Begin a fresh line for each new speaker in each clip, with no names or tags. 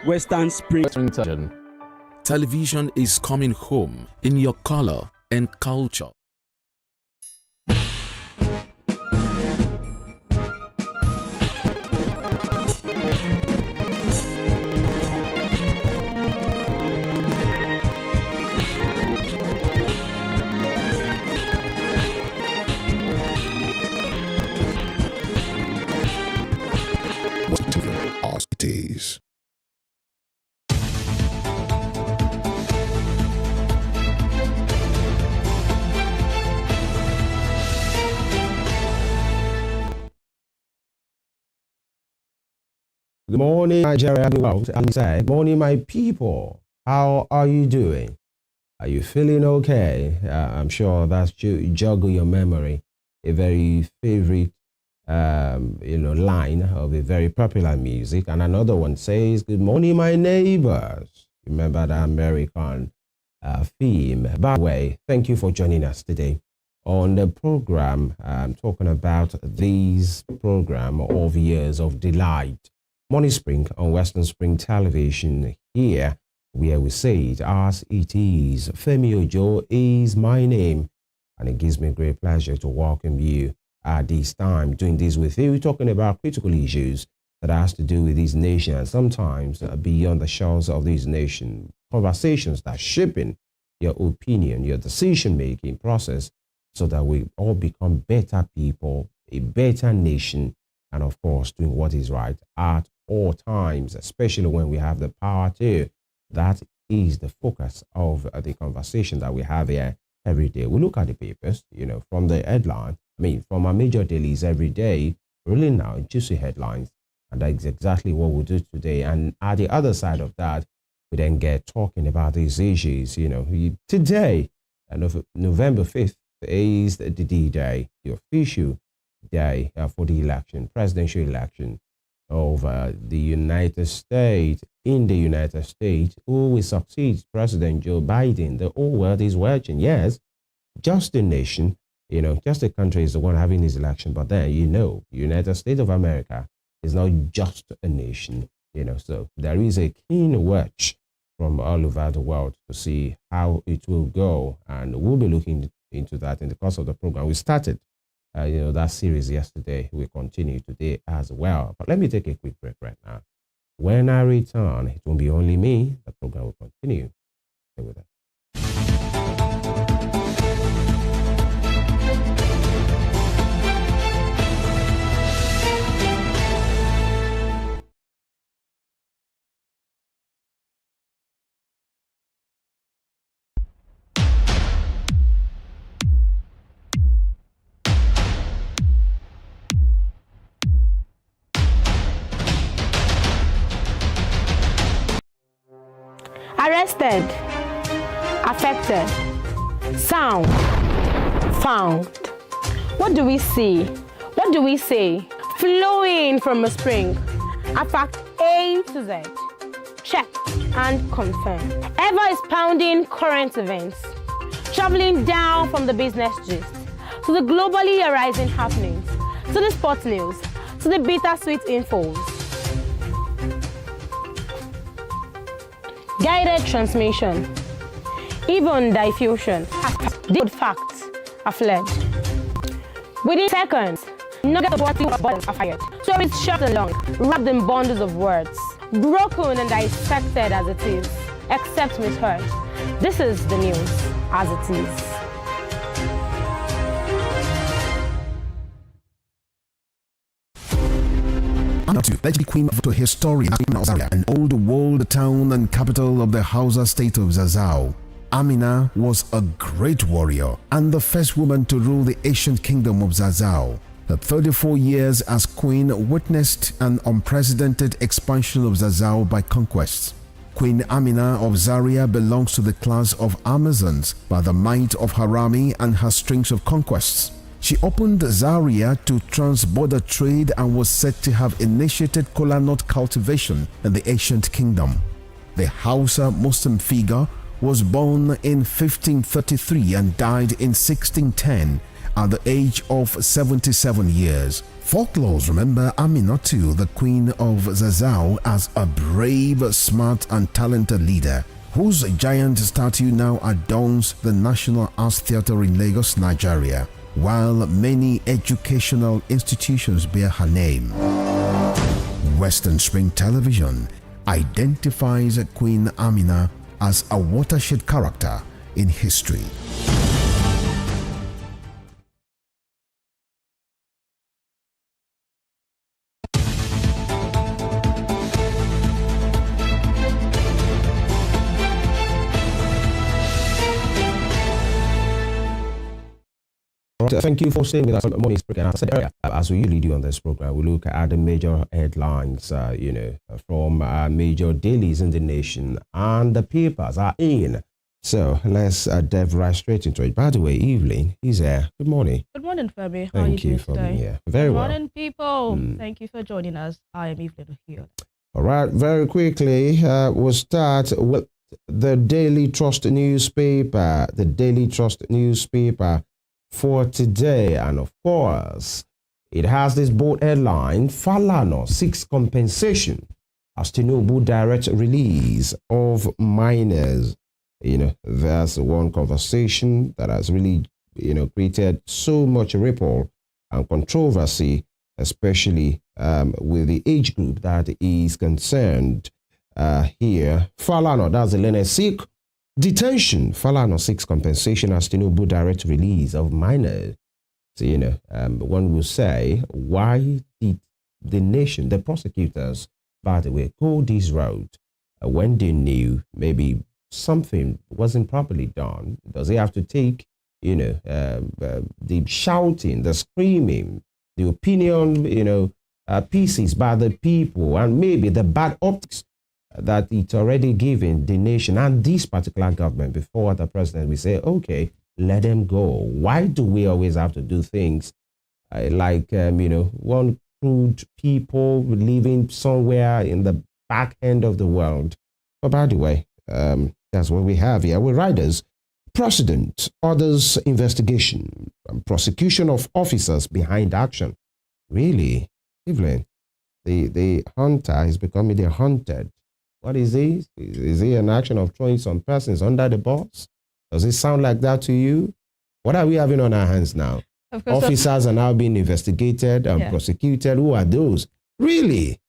Western Spring.
Television is coming home in your color and culture.
Days.
Good morning, Nigeria. Good morning, my people. How are you doing? Are you feeling okay? I'm sure that's joggle your memory. A very favorite line of a very popular music. And another one says, good morning, my neighbors. Remember the American theme. By the way, thank you for joining us today on the program. I'm talking about this program of Years of Delight. Morning Spring on Western Spring Television here, where we say it as it is. Femi Ojo is my name, and it gives me great pleasure to welcome you at this time, doing this with you, talking about critical issues that has to do with this nation and sometimes beyond the shores of this nation. Conversations that shaping your opinion, your decision-making process so that we all become better people, a better nation, and of course, doing what is right at all times, especially when we have the power to. That is the focus of the conversation that we have here every day. We look at the papers, from the headline, from our major dailies every day, really now juicy headlines. And that's exactly what we'll do today. And at the other side of that, we then get talking about these issues. Today, November 5th, is the D-Day, the official day for the election, presidential election of the United States. In the United States, who will succeed President Joe Biden? The whole world is watching. Yes, just a nation. Just a country is the one having this election, but then, United States of America is not just a nation, so there is a keen watch from all over the world to see how it will go. And we'll be looking into that in the course of the program. We started, that series yesterday. We continue today as well. But let me take a quick break right now. When I return, it won't be only me. The program will continue. Stay with us.
Arrested, affected, sound, found. What do we see? What do we say? Flowing from a spring. A fact A to Z. Check and confirm. Ever is pounding current events. Traveling down from the business gist to the globally arising happenings, to the sports news, to the bittersweet infos. Guided transmission, even diffusion, good facts are fled. Within seconds, nuggets of what are fired. Stories short and long, wrapped in bundles of words, broken and dissected as it is, except misheard. This is the news as it is.
To Legendary Queen of the historian Zaria, an old walled town and capital of the Hausa state of Zazzau. Amina was a great warrior and the first woman to rule the ancient kingdom of Zazzau. Her 34 years as queen witnessed an unprecedented expansion of Zazzau by conquests. Queen Amina of Zaria belongs to the class of Amazons by the might of her army and her strings of conquests. She opened Zaria to trans-border trade and was said to have initiated kola nut cultivation in the ancient kingdom. The Hausa Muslim figure was born in 1533 and died in 1610 at the age of 77 years. Folklores remember Aminatu, the Queen of Zazzau, as a brave, smart and talented leader whose giant statue now adorns the National Arts Theatre in Lagos, Nigeria, while many educational institutions bear her name. Western Spring Television identifies Queen Amina as a watershed character in history.
Thank you for staying with us on Morning Break. And as I said earlier, as we usually do on this program, we look at the major headlines, from major dailies in the nation, and the papers are in. So let's dive right straight into it. By the way, Evelyn is here. Good morning.
Good morning, Femi. How
Thank
are you
you
doing
for
today?
being here. Very
Good
well.
morning, people. Thank you for joining us. I am Evelyn here.
All right, very quickly, we'll start with the Daily Trust newspaper. The Daily Trust newspaper for today. And of course, it has this bold headline: Falana seeks compensation as Tinubu direct release of miners. That's one conversation that has really, created so much ripple and controversy, especially with the age group that is concerned here. Falana, that's the Lene Sikh detention. Falana seeks compensation as Tinubu direct release of minors. So, one will say, why did the nation, the prosecutors, by the way, go this route when they knew maybe something wasn't properly done? Does it have to take, the shouting, the screaming, the opinion, pieces by the people, and maybe the bad optics that it's already given the nation and this particular government before the president will say, okay, let them go? Why do we always have to do things one crude people living somewhere in the back end of the world? But by the way, that's what we have here with riders. President orders investigation and prosecution of officers behind action. Really, Evelyn, the hunter is becoming the hunted. What is he? Is he an action of throwing some persons under the bus? Does it sound like that to you? What are we having on our hands now?
Of course,
officers are now being investigated and prosecuted. Who are those? Really?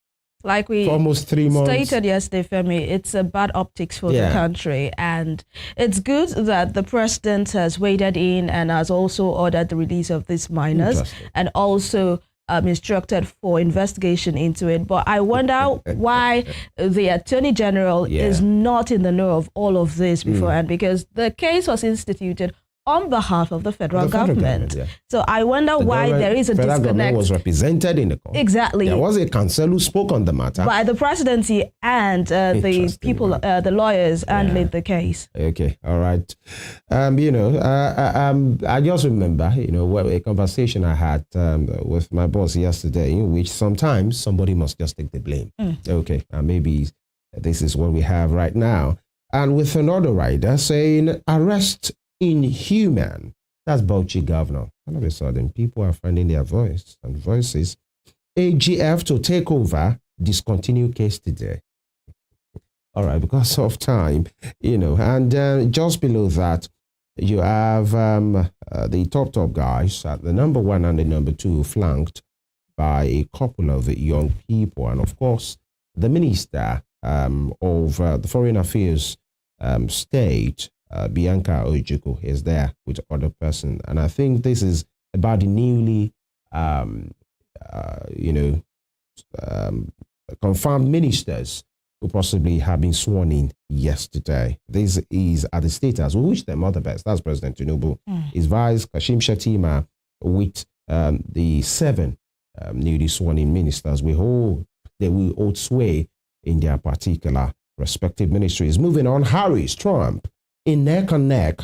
Like we
For almost 3 months.
stated yesterday, Femi, it's a bad optics for the country. And it's good that the president has waded in and has also ordered the release of these miners and also instructed for investigation into it. But I wonder why the Attorney General is not in the know of all of this beforehand, because the case was instituted on behalf of the federal government. So I wonder why there is a
federal
disconnect.
Government was represented in the court.
Exactly.
There was a counsel who spoke on the matter.
By the presidency and the people, the lawyers handling the case.
Okay, all right. I just remember, a conversation I had with my boss yesterday, in which sometimes somebody must just take the blame. Okay, and maybe this is what we have right now. And with another rider saying, arrest inhuman. That's Bauchi governor. All of a sudden, people are finding their voice and voices. AGF to take over, discontinue case today. All right, because of time, and just below that, you have the top guys, the number one and the number two, flanked by a couple of young people. And of course, the minister of the Foreign Affairs state, Bianca Ojukwu, is there with other person. And I think this is about the newly, confirmed ministers who possibly have been sworn in yesterday. This is at the status. We wish them all the best. That's President Tinubu. His vice, Kashim Shettima, with the 7 newly sworn in ministers. They will hold sway in their particular respective ministries. Moving on, Harris, Trump, in neck and neck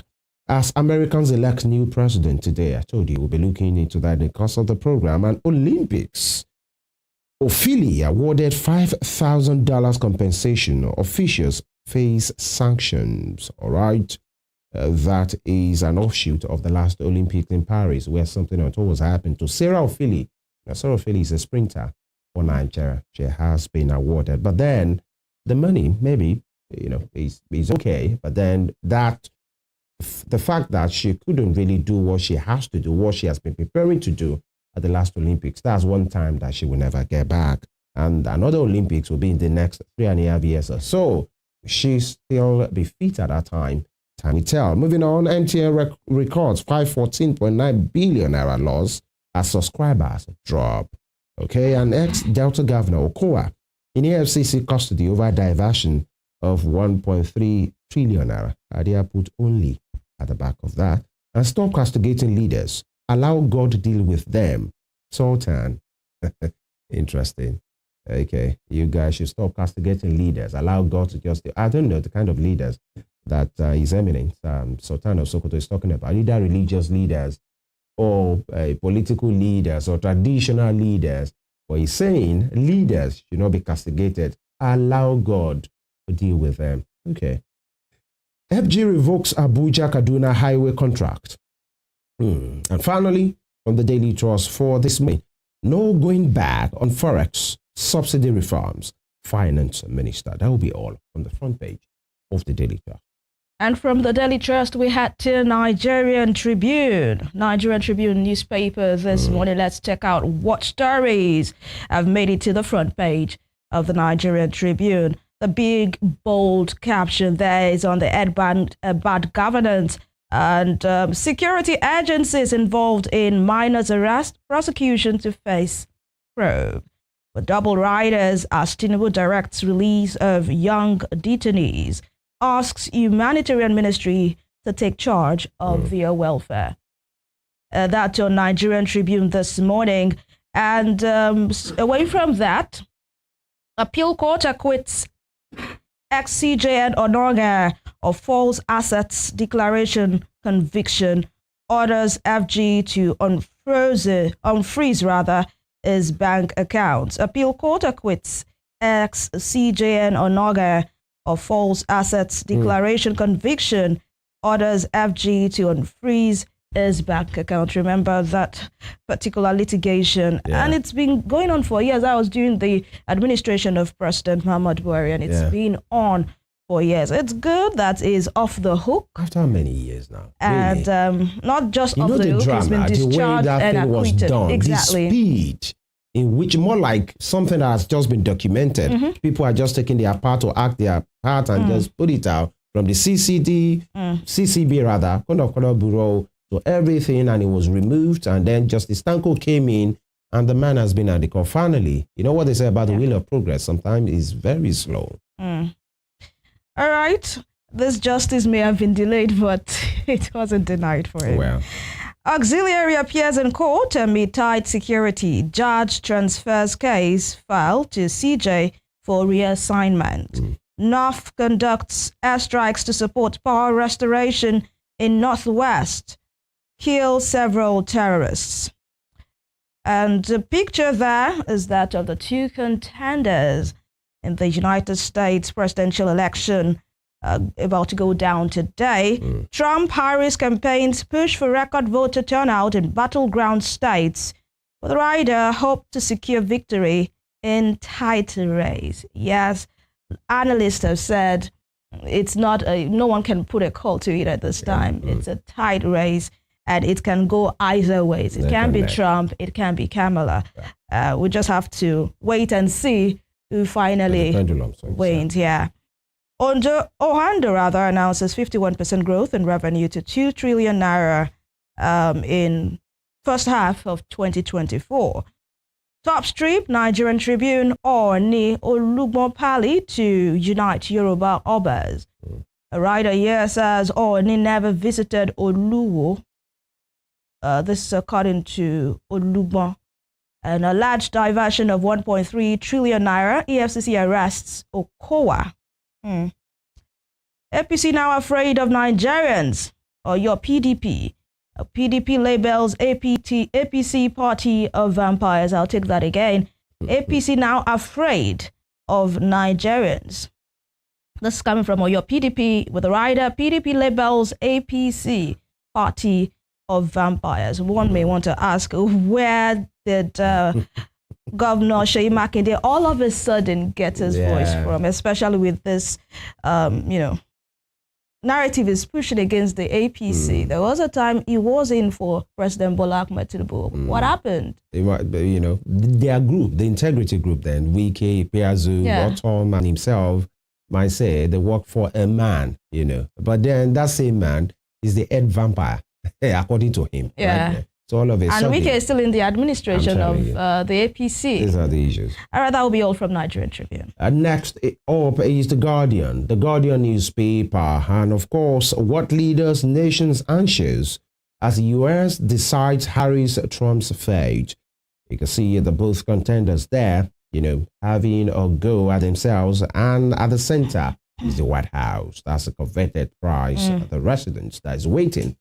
as Americans elect new president today. I told you we'll be looking into that in the course of the program. And Olympics, Ophelia awarded $5,000 compensation. Officials face sanctions. All right. that is an offshoot of the last Olympics in Paris, where something untoward happened to Sarah Ophili. Now, Sarah Ophili is a sprinter for Nigeria. She has been awarded. But then the money, maybe, is okay. But then the fact that she couldn't really do what she has to do, what she has been preparing to do at the last Olympics, that's one time that she will never get back. And another Olympics will be in the next 3.5 years or so. She still be fit at that time. Time will tell. Moving on, MTN records 514.9 billion naira loss as subscribers drop. Okay, and ex-Delta Governor Okowa in EFCC custody over diversion of 1.3 trillion naira. Idea put only at the back of that. And stop castigating leaders. Allow God deal with them. Sultan. Interesting. Okay, you guys should stop castigating leaders. Allow God to just, I don't know the kind of leaders that His Eminence, Sultan of Sokoto, is talking about. Either religious leaders or political leaders or traditional leaders. But he's saying leaders should not be castigated. Allow God to deal with them. Okay. FG revokes Abuja Kaduna highway contract. And finally, from the Daily Trust for this morning, no going back on Forex subsidy reforms. Finance Minister. That will be all on the front page of the Daily Trust.
And from the Daily Trust, we had to Nigerian Tribune newspaper this morning. Let's check out what stories have made it to the front page of the Nigerian Tribune. The big, bold caption there is on the bad governance and security agencies involved in minors' arrest, prosecution to face probe. With double riders as Tinubu directs release of young detainees, asks humanitarian ministry to take charge of their welfare. That's on Nigerian Tribune this morning. And away from that, appeal court acquits ex-CJN Onoga of false assets declaration conviction, orders FG to unfreeze his bank accounts. Appeal court acquits ex-CJN Onoga of false assets declaration conviction, orders FG to unfreeze his bank account. Remember that particular litigation, and it's been going on for years. I was during the administration of President Muhammadu Buhari, and it's been on for years. It's good that is off the hook.
After how many years now?
And
really?
Not just off the hook, he's been discharged and acquitted.
Done,
exactly.
The speed in which, more like something that has just been documented. People are just taking their part or act their part and just put it out from the CCB rather, Conduct Bureau, to everything, and it was removed. And then Justice Tanko came in, and the man has been at the court. Finally, you know what they say about the wheel of progress? Sometimes it's very slow.
All right. This justice may have been delayed, but it wasn't denied for him.
Well.
Auxiliary appears in court amid tight security. Judge transfers case file to CJ for reassignment. North conducts airstrikes to support power restoration in Northwest. Kill several terrorists. And the picture there is that of the two contenders in the United States presidential election about to go down today. Trump-Harris campaigns push for record voter turnout in battleground states, with Ryder hope to secure victory in tight race. Yes, analysts have said it's not no one can put a call to it at this time. It's a tight race, and it can go either ways. It can be Trump, it can be Kamala. We just have to wait and see who finally wins. Ohando rather announces 51% growth in revenue to 2 trillion naira in first half of 2024. Top strip, Nigerian Tribune, Ooni Olugbon to unite Yoruba Obas. A writer here says Ooni never visited Oluwo. This is according to Olugbon. An alleged diversion of 1.3 trillion naira, EFCC arrests Okowa. APC now afraid of Nigerians, or your PDP. PDP labels APC party of vampires. I'll take that again. APC now afraid of Nigerians. This is coming from your PDP with the rider. PDP labels APC party of vampires. One may want to ask, where did Governor Seyi Makinde all of a sudden get his voice from, especially with this, narrative is pushing against the APC. There was a time he was in for President Bola Ahmed Tinubu. What happened?
Their group, the integrity group then, Wike, Piazu, Otom, and himself, might say they work for a man, But then that same man is the head vampire, according to him.
Yeah.
Right? So all of it.
And Wike is still in the administration of the APC.
These are the issues.
All right, that will be all from Nigerian Tribune.
Next up is The Guardian newspaper. And of course, what leaders nations anxious as the US decides Harris-Trump's fate. You can see the both contenders there, having a go at themselves. And at the center is the White House. That's a coveted prize, the residence that is waiting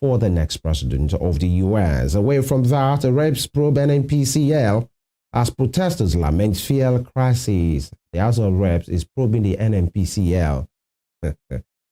for the next president of the U.S. Away from that, reps probe NNPCL as protesters lament fuel crisis. The House of Reps is probing the NNPCL.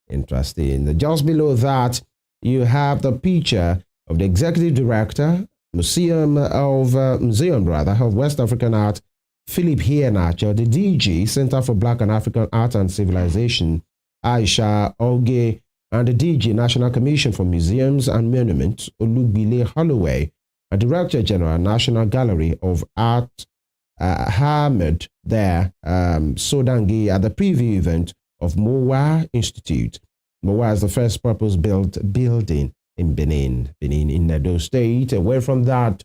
Interesting. Just below that, you have the picture of the executive director, Museum of West African Art, Philip Iheanacho, the DG, Center for Black and African Art and Civilization, Aisha Oge, and the DG, National Commission for Museums and Monuments, Olugbile Holloway, and Director General, National Gallery of Art, Ahmed there, Sodangi, at the preview event of Mowa Institute. Mowa is the first purpose-built building in Benin in Edo State. Away from that,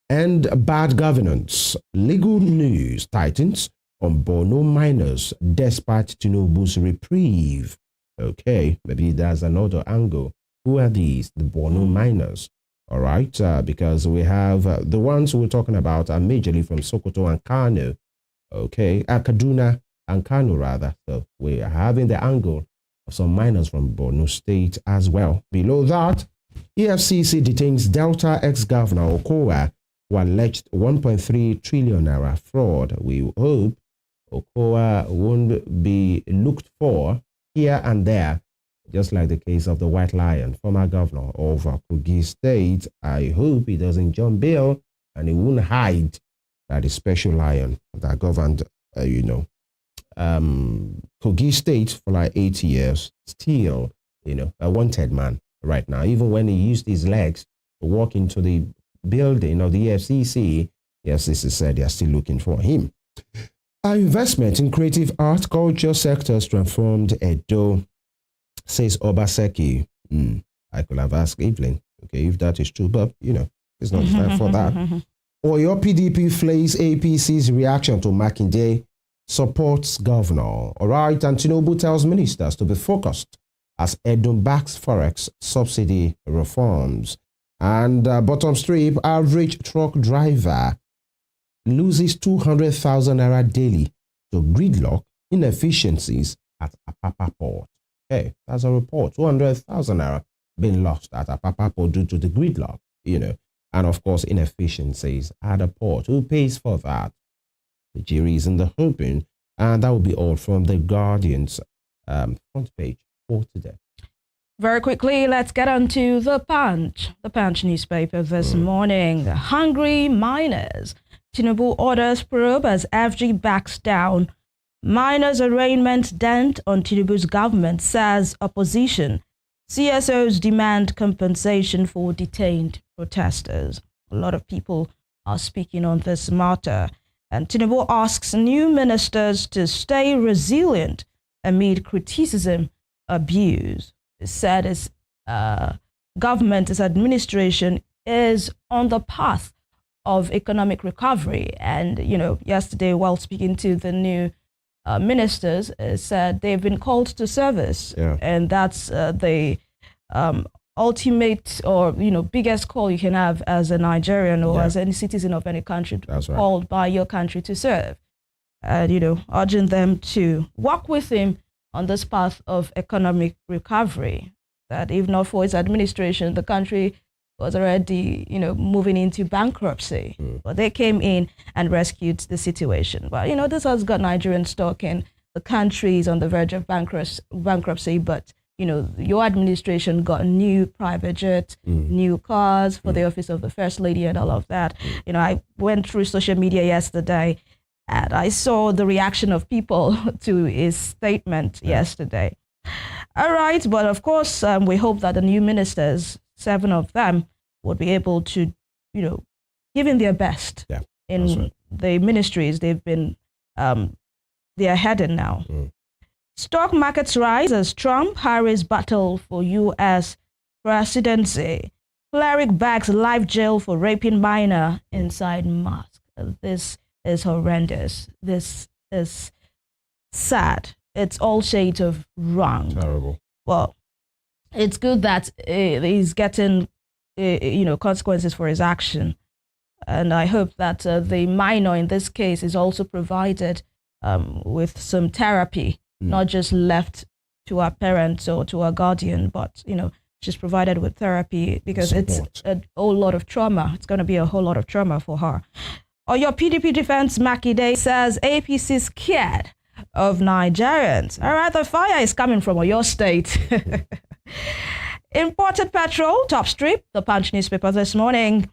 and bad governance, legal news tightens on Borno miners despite Tinubu's reprieve. Okay, maybe there's another angle. Who are these? The Borno miners. All right, because we have the ones we're talking about are majorly from Sokoto and Kano. Okay, Kaduna and Kano rather. So we are having the angle of some miners from Borno State as well. Below that, EFCC detains Delta ex-governor Okowa, who alleged 1.3 trillion naira fraud. We hope Okowa won't be looked for here and there, just like the case of the White Lion, former governor of Kogi State. I hope he doesn't jump bail and he won't hide that the special lion that governed, Kogi State for like 8 years, still, a wanted man right now. Even when he used his legs to walk into the building of the EFCC, EFCC said they are still looking for him. Our investment in creative art culture sectors transformed Edo, says Obaseki. I could have asked Evelyn, okay, if that is true, but, it's not time for that. Or your PDP flays APC's reaction to Makinde, supports governor. All right, and Tinubu tells ministers to be focused as Edo backs Forex subsidy reforms. And bottom strip, average truck driver loses 200,000 naira daily to gridlock inefficiencies at Apapa Port. Okay, that's a report. 200,000 naira being lost at Apapa Port due to the gridlock, and of course inefficiencies at the port. Who pays for that? The jury is in the hoping, and that will be all from the Guardian's front page for today.
Very quickly, let's get on to the Punch newspaper this morning. Hungry miners. Tinubu orders probe as FG backs down. Miners' arraignment dent on Tinubu's government, says opposition. CSOs demand compensation for detained protesters. A lot of people are speaking on this matter. And Tinubu asks new ministers to stay resilient amid criticism, abuse. It said his government, his administration is on the path of economic recovery. And, yesterday while speaking to the new ministers, said they've been called to service.
Yeah.
And that's the ultimate or, biggest call you can have as a Nigerian or as any citizen of any country.
That's right.
Called by your country to serve. And, urging them to work with him on this path of economic recovery, that if not for his administration, the country was already, moving into bankruptcy. But they came in and rescued the situation. But, this has got Nigerians talking. the country is on the verge of bankruptcy, but your administration got new private jets, new cars for the office of the First Lady and all of that. I went through social media yesterday and I saw the reaction of people to his statement yesterday. All right, but of course, we hope that the new ministers, 7 of them, would be able to, give in their best in the ministries they've been, they are heading now. Stock markets rise as Trump-Harris battle for U.S. presidency. Cleric bags life jail for raping minor inside mosque. This is horrendous. This is sad. It's all shades of wrong.
Terrible.
Well, it's good that he's getting, consequences for his action. And I hope that the minor in this case is also provided with some therapy, not just left to our parents or to our guardian, but, she's provided with therapy because it's a whole lot of trauma. It's going to be a whole lot of trauma for her. Or your PDP defense Makinde says APC scared of Nigerians. All right, the fire is coming from your state. Imported petrol, top strip, the Punch newspaper this morning.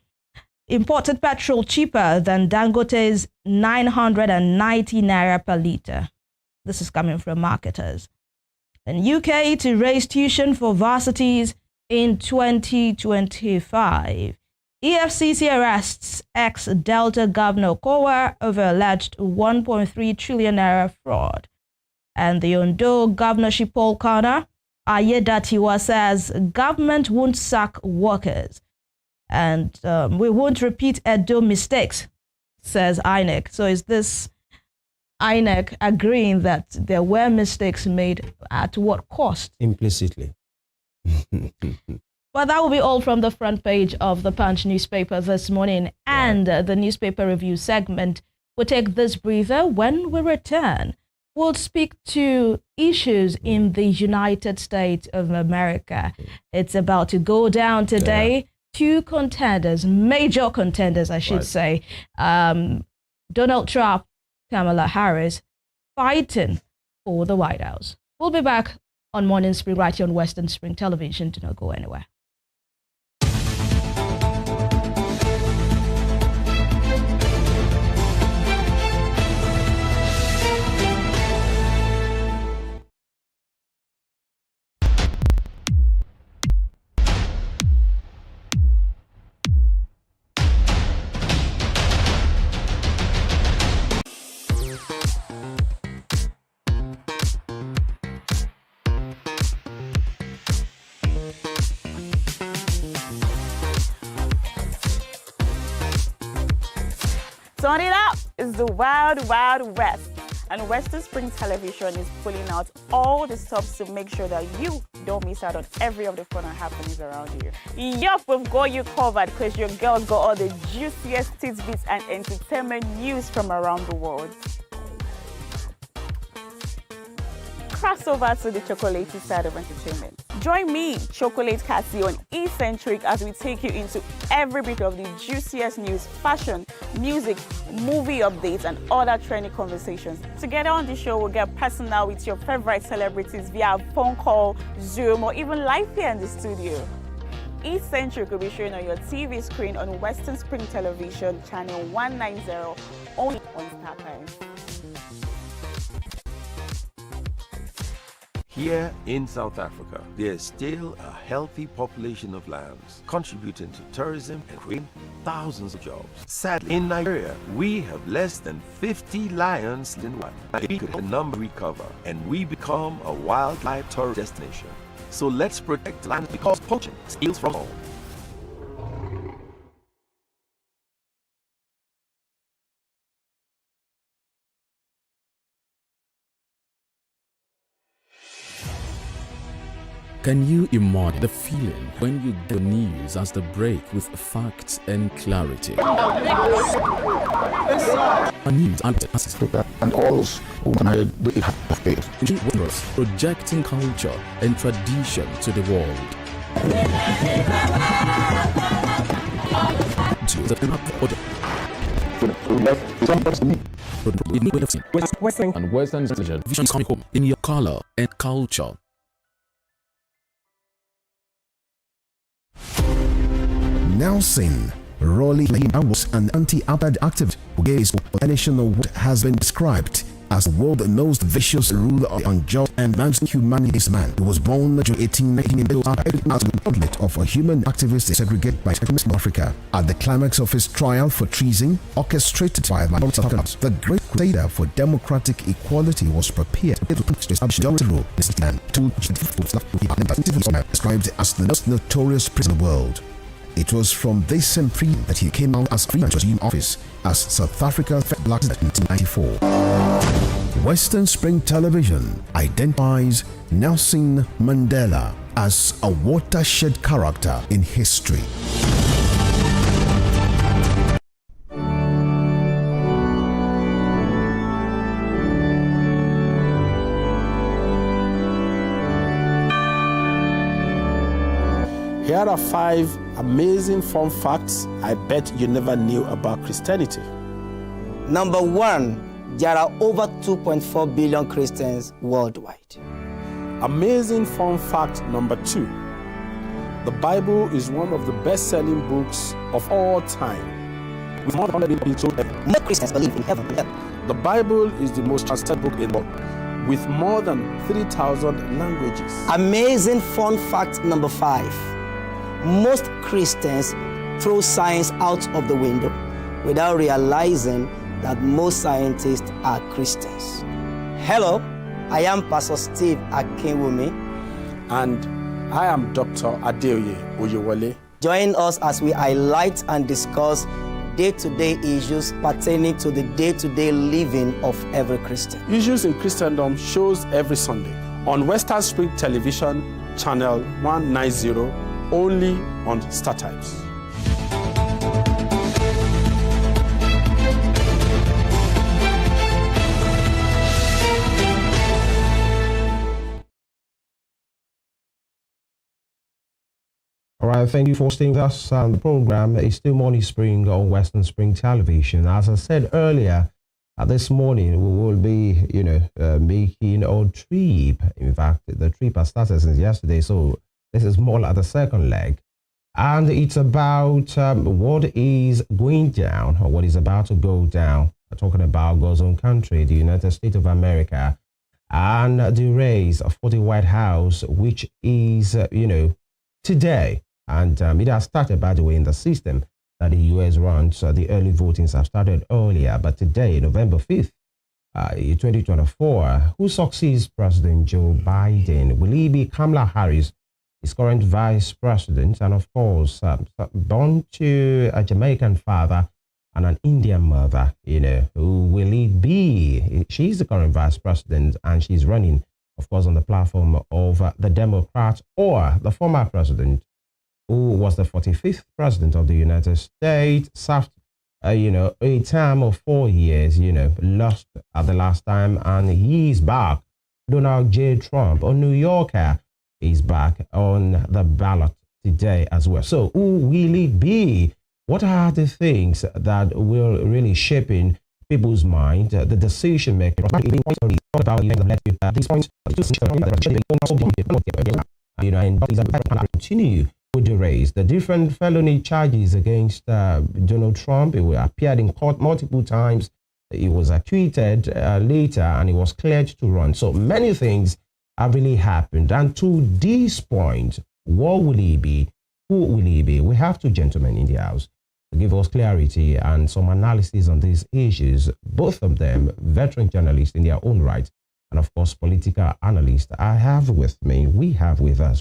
Imported petrol cheaper than Dangote's 990 naira per litre. This is coming from marketers. In UK to raise tuition for varsities in 2025. EFCC arrests ex-Delta Governor Kowa over alleged 1.3 trillion naira fraud. And the Ondo governorship poll corner, Ayedatiwa says government won't sack workers. And we won't repeat Edo mistakes, says INEC. So is this INEC agreeing that there were mistakes made at what cost?
Implicitly.
But that will be all from the front page of the Punch newspaper this morning. And the newspaper review segment. We'll take this breather. When we return, we'll speak to issues in the United States of America. It's about to go down today. Yeah. 2 contenders, major contenders, I should say. Donald Trump, Kamala Harris, fighting for the White House. We'll be back on Morning Spring right here on Western Spring Television. Do not go anywhere.
Turn it up! It's the Wild Wild West, and Western Spring Television is pulling out all the stops to make sure that you don't miss out on every of the fun and happenings around you. Yup, we've got you covered because your girls got all the juiciest tidbits and entertainment news from around the world. Cross over to the chocolatey side of entertainment. Join me, Chocolate Cassie, on Eccentric as we take you into every bit of the juiciest news, fashion, music, movie updates, and other trending conversations. Together on the show, we'll get personal with your favorite celebrities via phone call, Zoom, or even live here in the studio. Eccentric will be shown on your TV screen on Western Spring Television, channel 190, only on StarTimes.
Here in South Africa, there is still a healthy population of lions contributing to tourism and creating thousands of jobs. Sadly, in Nigeria, we have less than 50 lions in one. If we could the number recover and we become a wildlife tourist destination. So let's protect lions because poaching steals from all.
Can you imagine the feeling when you get the news as the break with facts and clarity? A news
and all who really have faith.
Projecting culture and tradition to the world.
Like,
Western and Western television is coming home in your color and culture.
Nelson Rolly was an anti-apartheid activist who gave his explanation of what has been described as the world's most vicious ruler of unjust and man-humanist man. He was born June 1819 as an outlet of a human activist segregated by South Africa. At the climax of his trial for treason, orchestrated by the Great Crusader for Democratic Equality was prepared to establish the rule described as the most notorious prison in the world. It was from this same prison that he came out as free to assume office as South Africa's Black in 1994. Western Spring Television identifies Nelson Mandela as a watershed character in history.
Here are 5 amazing fun facts I bet you never knew about Christianity.
Number 1, there are over 2.4 billion Christians worldwide.
Amazing fun fact number 2. The Bible is one of the best-selling books of all time. With more than 100 million sold ever.
More Christians believe in heaven.
The Bible is the most trusted book in the world, with more than 3,000 languages.
Amazing fun fact number 5. Most Christians throw science out of the window without realizing that most scientists are Christians. Hello, I am Pastor Steve Akinwumi.
And I am Dr. Adeoye Oyewole.
Join us as we highlight and discuss day-to-day issues pertaining to the day-to-day living of every Christian.
Issues in Christendom shows every Sunday on Western Spring Television, channel 190, only on StarTimes.
All right, thank you for staying with us. The program is still Morning Spring on Western Spring Television. As I said earlier, this morning we will be, making a trip. In fact, the trip has started since yesterday, so this is more like the second leg. And it's about what is going down, or what is about to go down. We're talking about God's own country, the United States of America, and the race for the White House, which is, today. And it has started, by the way, in the system that the U.S. runs. The early votings have started earlier, but today, November 5th, 2024, who succeeds President Joe Biden? Will he be Kamala Harris, his current vice president, and of course, born to a Jamaican father and an Indian mother? Who will it be? She's the current vice president, and she's running, of course, on the platform of the Democrats, or the former president, who was the 45th president of the United States, served, a term of 4 years, lost at the last time, and he's back. Donald J. Trump, a New Yorker, is back on the ballot today as well. So who will it be? What are the things that will really shape in people's mind, the decision making? And continue with the race. The different felony charges against Donald Trump. He appeared in court multiple times. He was acquitted later, and he was cleared to run. So many things have really happened. And to this point, what will he be? Who will he be? We have 2 gentlemen in the house to give us clarity and some analysis on these issues. Both of them veteran journalists in their own right, and of course, political analysts. We have with us,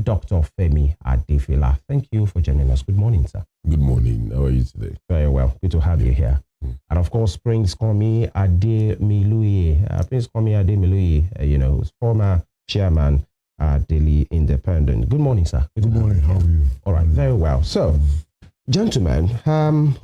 Dr. Femi Adefila. Thank you for joining us. Good morning, sir.
Good morning. How are you today?
Very well. Good to have you here. And of course, Prince Komi Ademiluye. Prince Komi Ademiluye, who's former chairman Daily Independent. Good morning, sir.
Good morning. How are you?
All right, very well. So, gentlemen,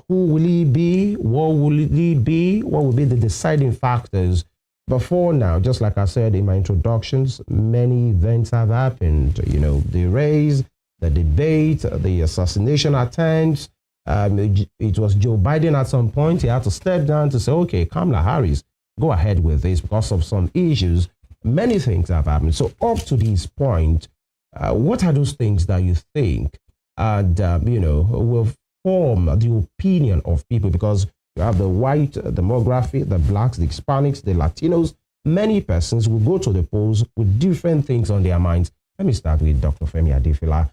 who will he be? What will he be? What will be the deciding factors? Before now, just like I said in my introductions, many events have happened. The race, the debate, the assassination attempts, It was Joe Biden at some point. He had to step down to say, okay, Kamala Harris, go ahead with this because of some issues. Many things have happened. So up to this point, what are those things that you think and, will form the opinion of people? Because you have the white demographic, the blacks, the Hispanics, the Latinos. Many persons will go to the polls with different things on their minds. Let me start with Dr. Femi Adefila.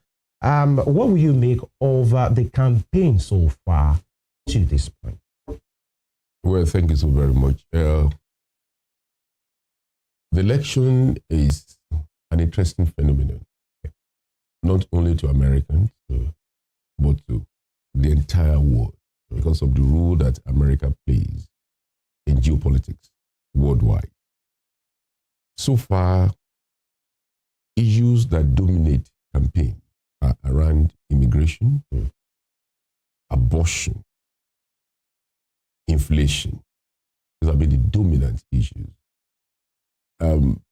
What will you make of the campaign so far to this point?
Well, thank you so very much. The election is an interesting phenomenon, not only to Americans, but to the entire world, because of the role that America plays in geopolitics worldwide. So far, issues that dominate campaign are around immigration, abortion, inflation. Those have been the dominant issues.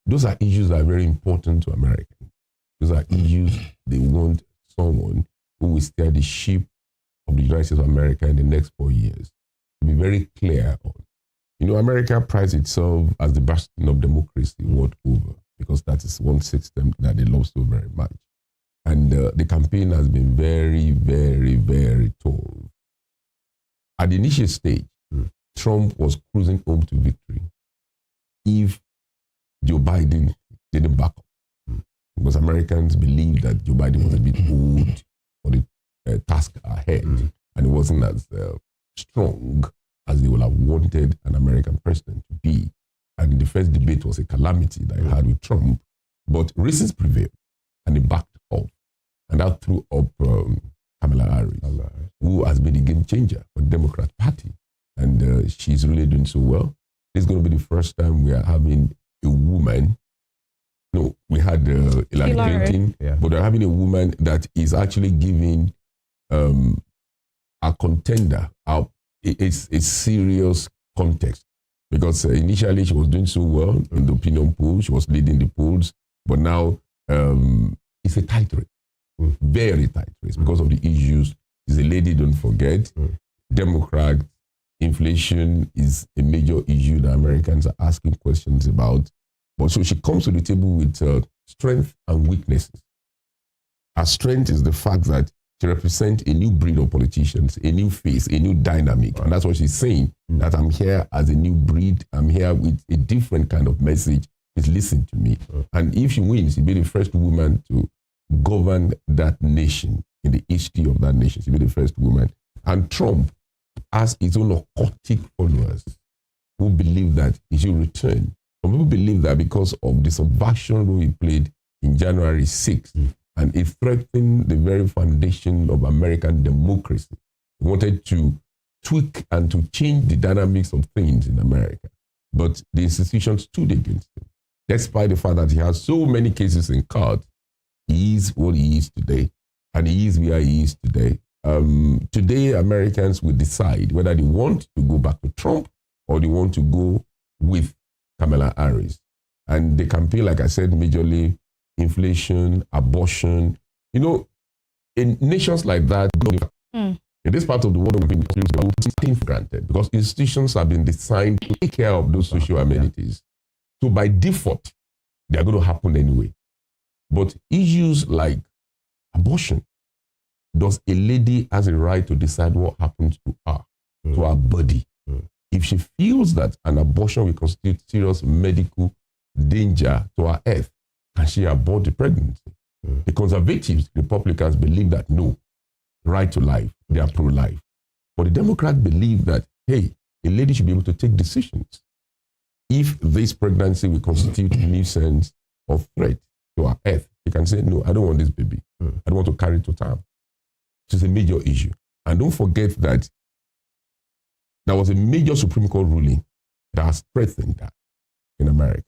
Those are issues that are very important to Americans. Those are issues they want someone who will steer the ship of the United States of America in the next 4 years to be very clear on. America prides itself as the bastion of democracy world over, because that is one system that they love so very much. And the campaign has been very, very, very tough. At the initial stage, Trump was cruising home to victory if Joe Biden didn't back up. Because Americans believed that Joe Biden was a bit old for the task ahead, and it wasn't as strong as they would have wanted an American president to be. And the first debate was a calamity that he had with Trump. But reasons prevailed, and he backed up. And that threw up Kamala Harris, who has been a game changer for the Democrat Party. And she's really doing so well. This is going to be the first time we are having a woman. No, we had Hillary Clinton, but we're having a woman that is actually giving a contender a serious context. Because initially she was doing so well in the opinion poll, she was leading the polls, but now it's a tight race, very tight race because of the issues. She's a lady, don't forget. Democrat, inflation is a major issue that Americans are asking questions about. But so she comes to the table with strength and weaknesses. Her strength is the fact that she represents a new breed of politicians, a new face, a new dynamic. And that's what she's saying, that I'm here as a new breed. I'm here with a different kind of message. Please listen to me. And if she wins, she'll be the first woman to govern that nation, in the history of that nation. She'll be the first woman. And Trump has his own occultic followers who believe that he should return. Some people believe that because of the subversion role he played in January 6th, and it threatened the very foundation of American democracy. He wanted to tweak and to change the dynamics of things in America. But the institutions stood against him. Despite the fact that he has so many cases in court, he is what he is today, and he is where he is today. Today, Americans will decide whether they want to go back to Trump or they want to go with Kamala Harris. And the campaign, like I said, majorly inflation, abortion. In nations like that, in this part of the world, we've been taken for granted because institutions have been designed to take care of those social amenities. So by default, they are going to happen anyway. But issues like abortion, does a lady has a right to decide what happens to her, to her body? If she feels that an abortion will constitute serious medical danger to her health, can she abort the pregnancy? The conservatives, Republicans believe that no, right to life, they are pro-life. But the Democrats believe that, hey, a lady should be able to take decisions. If this pregnancy will constitute a nuisance or threat to her health, she can say, no, I don't want this baby. I don't want to carry it to term. It's a major issue. And don't forget that there was a major Supreme Court ruling that has strengthened that in America.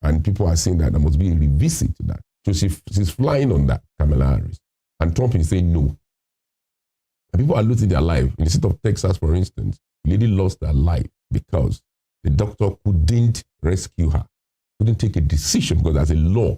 And people are saying that there must be a revisit to that. So she's flying on that, Kamala Harris. And Trump is saying no. And people are losing their life. In the state of Texas, for instance, a lady lost her life because the doctor couldn't rescue her, couldn't take a decision because there's a law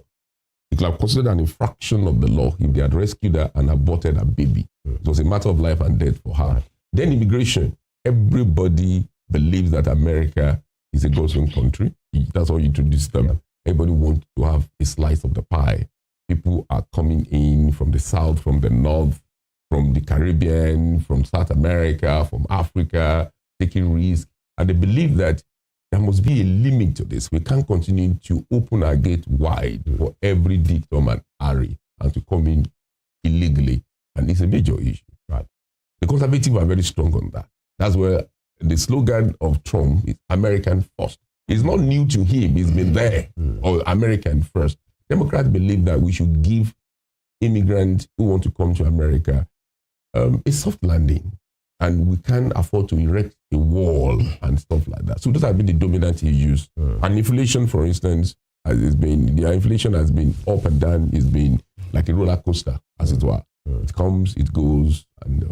it could have considered an infraction of the law if they had rescued her and aborted her baby. It was a matter of life and death for her. Then immigration. Everybody believes that America is a God's-own country. That's how you introduce them. Yeah. Everybody wants to have a slice of the pie. People are coming in from the south, from the north, from the Caribbean, from South America, from Africa, taking risks. And they believe that there must be a limit to this. We can't continue to open our gate wide for every Dick, Tom, and Harry and to come in illegally. And it's a major issue. Right. The conservatives are very strong on that. That's where the slogan of Trump is American first. It's not new to him. It's been there. Or American first. Democrats believe that we should give immigrants who want to come to America a soft landing. And we can't afford to erect a wall and stuff like that. So those have been the dominant issues. And inflation, for instance, the inflation has been up and down. It's been like a roller coaster, as it were. It comes, it goes, and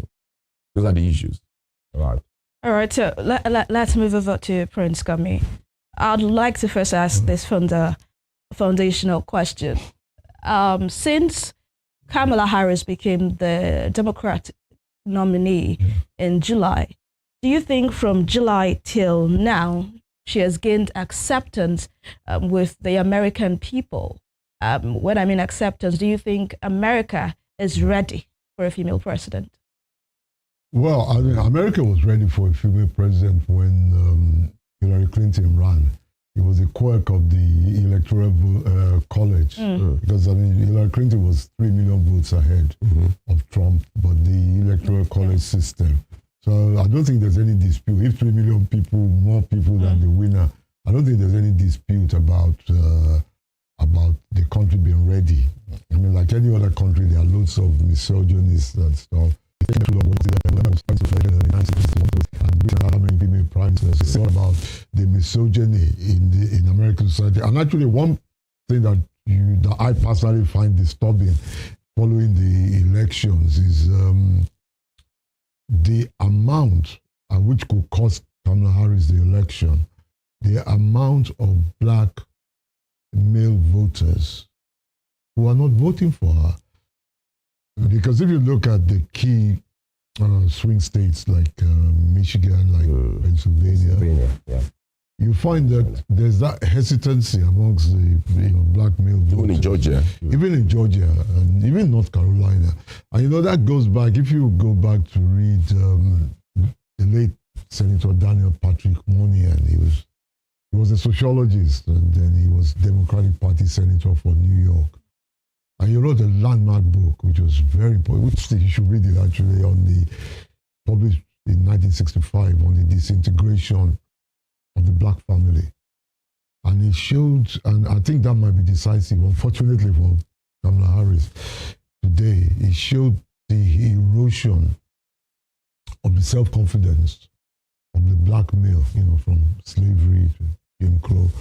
those are the issues.
All right, so let's move over to Prince Kami. I'd like to first ask this from the foundational question. Since Kamala Harris became the Democrat nominee in July, do you think from July till now she has gained acceptance with the American people? When I mean acceptance, do you think America is ready for a female president?
Well, I mean, America was ready for a female president when Hillary Clinton ran. It was a quirk of the Electoral College because, I mean, Hillary Clinton was 3 million votes ahead of Trump, but the Electoral College system. So I don't think there's any dispute. If 3 million people, more people than the winner, I don't think there's any dispute about the country being ready. I mean, like any other country, there are loads of misogynists and stuff. It's all about the misogyny in American society. And actually, one thing that I personally find disturbing following the elections is the amount, and which could cost Kamala Harris the election, the amount of black male voters who are not voting for her. Because if you look at the key swing states like Michigan, like Pennsylvania, you find that there's that hesitancy amongst the black male voters.
Even in Georgia.
Even in Georgia, and even North Carolina. And that goes back, if you go back to read the late Senator Daniel Patrick Moynihan, he was a sociologist, and then he was Democratic Party Senator for New York. And he wrote a landmark book, which was very important, which you should read it actually, published in 1965 on the disintegration of the black family. And he showed, and I think that might be decisive, unfortunately for Kamala Harris today, he showed the erosion of the self-confidence of the black male, from slavery to Jim Crow,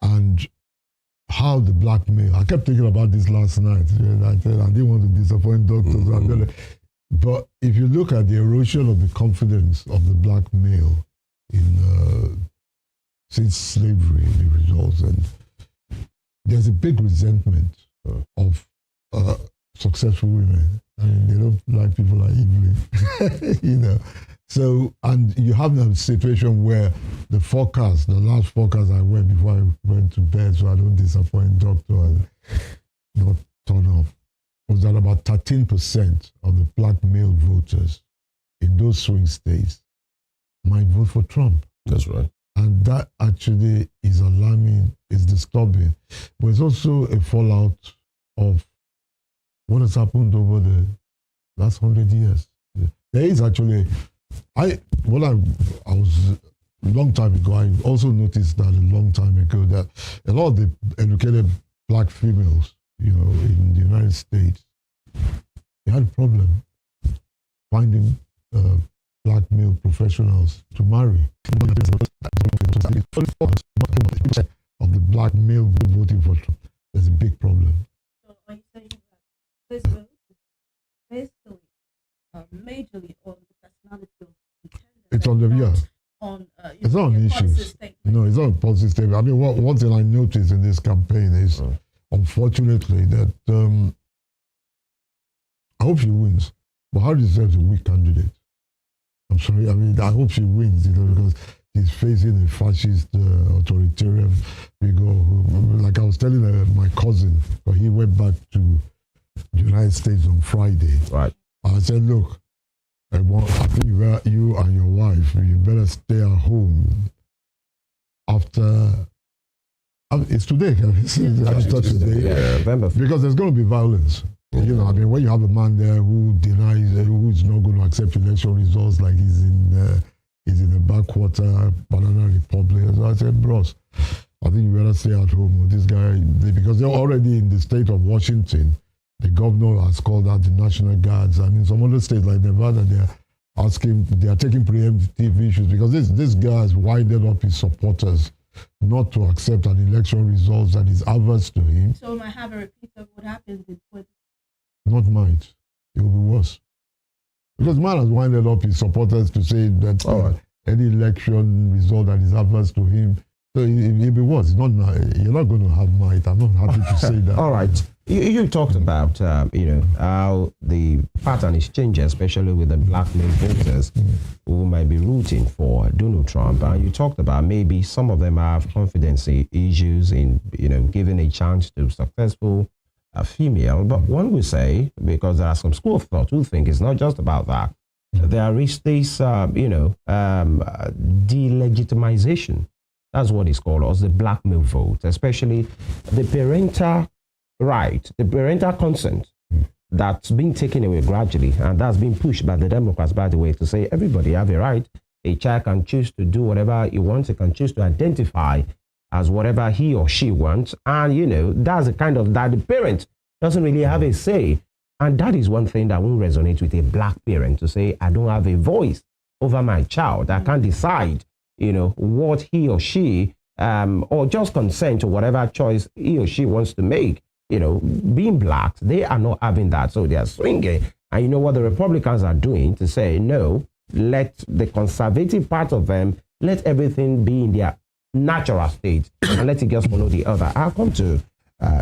and how the black male, I kept thinking about this last night, I didn't want to disappoint doctors, but if you look at the erosion of the confidence of the black male since slavery, the results, and there's a big resentment of successful women. I mean, they don't like people like Evelyn, So, and you have a situation where the last forecast I went before I went to bed, so I don't disappoint doctor and not turn off, was that about 13% of the black male voters in those swing states might vote for Trump.
That's right.
And that actually is alarming, is disturbing. But it's also a fallout of what has happened over the last 100 years. There is actually, I was a long time ago, I also noticed that a long time ago that a lot of the educated black females, in the United States, they had a problem finding black male professionals to marry. Of the black male voting for Trump, there's a big problem.
So are you saying that this vote is basically majorly on the personality of the candidate?
It's on the it's not an issue. No, it's not a policy statement. I mean, one thing I noticed in this campaign is unfortunately, that I hope she wins. Buhari deserves a weak candidate. I'm sorry. I mean, I hope she wins, because he's facing a fascist, authoritarian figure. Like I was telling my cousin, he went back to the United States on Friday.
Right.
I said, look, I think you and your wife, you better stay at home after. It's today. After today.
Yeah, November.
Because there's going to be violence. You know, I mean, when you have a man there who denies, who is not going to accept election results, like he's in the backwater, Banana Republic. So I said, bros, I think you better stay at home with this guy, because they're already in the state of Washington. The governor has called out the National Guards, and in some other states like Nevada, they are taking preemptive issues, because this guy has winded up his supporters not to accept an election result that is adverse to him.
So we might have a repeat of what happened in 2020.
Not might. It will be worse. Because man has winded up his supporters to say that any election result that is adverse to him, so it'll be worse. You're not going to have might. I'm not happy to say that.
All right. You talked about, how the pattern is changing, especially with the black male voters who might be rooting for Donald Trump. And you talked about maybe some of them have confidence issues in, giving a chance to successful female. But one would say, because there are some school of thought who think it's not just about that, there is this, delegitimization. That's what it's called, as the black male vote, especially the parental right, the parental consent that's being taken away gradually, and that's been pushed by the Democrats, by the way, to say everybody have a right. A child can choose to do whatever he wants. He can choose to identify as whatever he or she wants. And, that's the kind of that the parent doesn't really have a say. And that is one thing that won't resonate with a black parent, to say, I don't have a voice over my child. I can't decide, what he or she, or just consent to whatever choice he or she wants to make. Being black, they are not having that. So they are swinging. And you know what the Republicans are doing to say, no, let the conservative part of them, let everything be in their natural state and let it just follow the other. I'll come to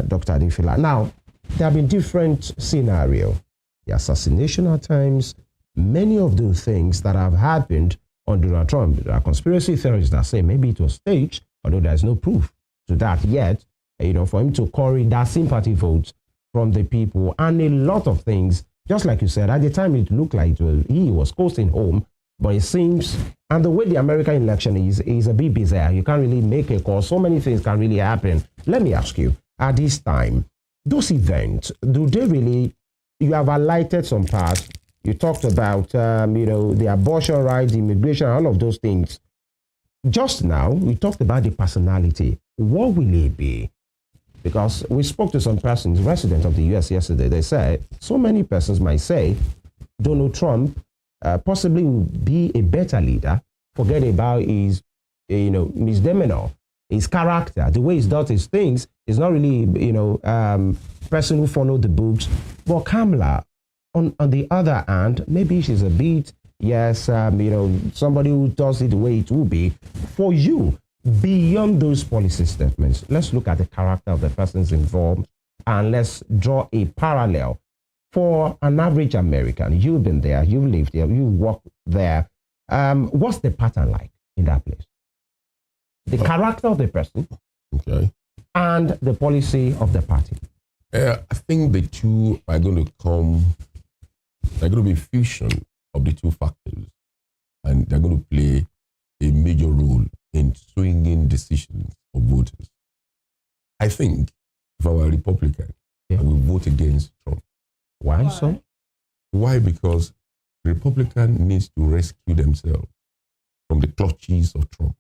Dr. Adefila. Now, there have been different scenarios. The assassination at times, many of those things that have happened on Donald Trump. There are conspiracy theories that say maybe it was staged, although there's no proof to that yet. For him to carry that sympathy votes from the people, and a lot of things, just like you said, at the time it looked like he was coasting home, but it seems, and the way the American election is a bit bizarre. You can't really make a call. So many things can really happen. Let me ask you, at this time, those events, do they really, you have highlighted some parts, you talked about, the abortion rights, immigration, all of those things. Just now, we talked about the personality. What will it be? Because we spoke to some persons, residents of the U.S. yesterday. They said so many persons might say Donald Trump possibly will be a better leader. Forget about his, misdemeanor, his character, the way he does his things. He's not really, person who followed the books. But Kamala, on the other hand, maybe she's a bit, somebody who does it the way it will be for you. Beyond those policy statements, let's look at the character of the persons involved, and let's draw a parallel. For an average American, you've been there, you've lived there, you work there. What's the pattern like in that place? The character of the person,
okay,
and the policy of the party.
I think the two are going to be fusion of the two factors, and they're going to play a major role in swinging decisions of voters. I think if I were a Republican, I would vote against Trump.
Why so?
Why? Because the Republican needs to rescue themselves from the clutches of Trump.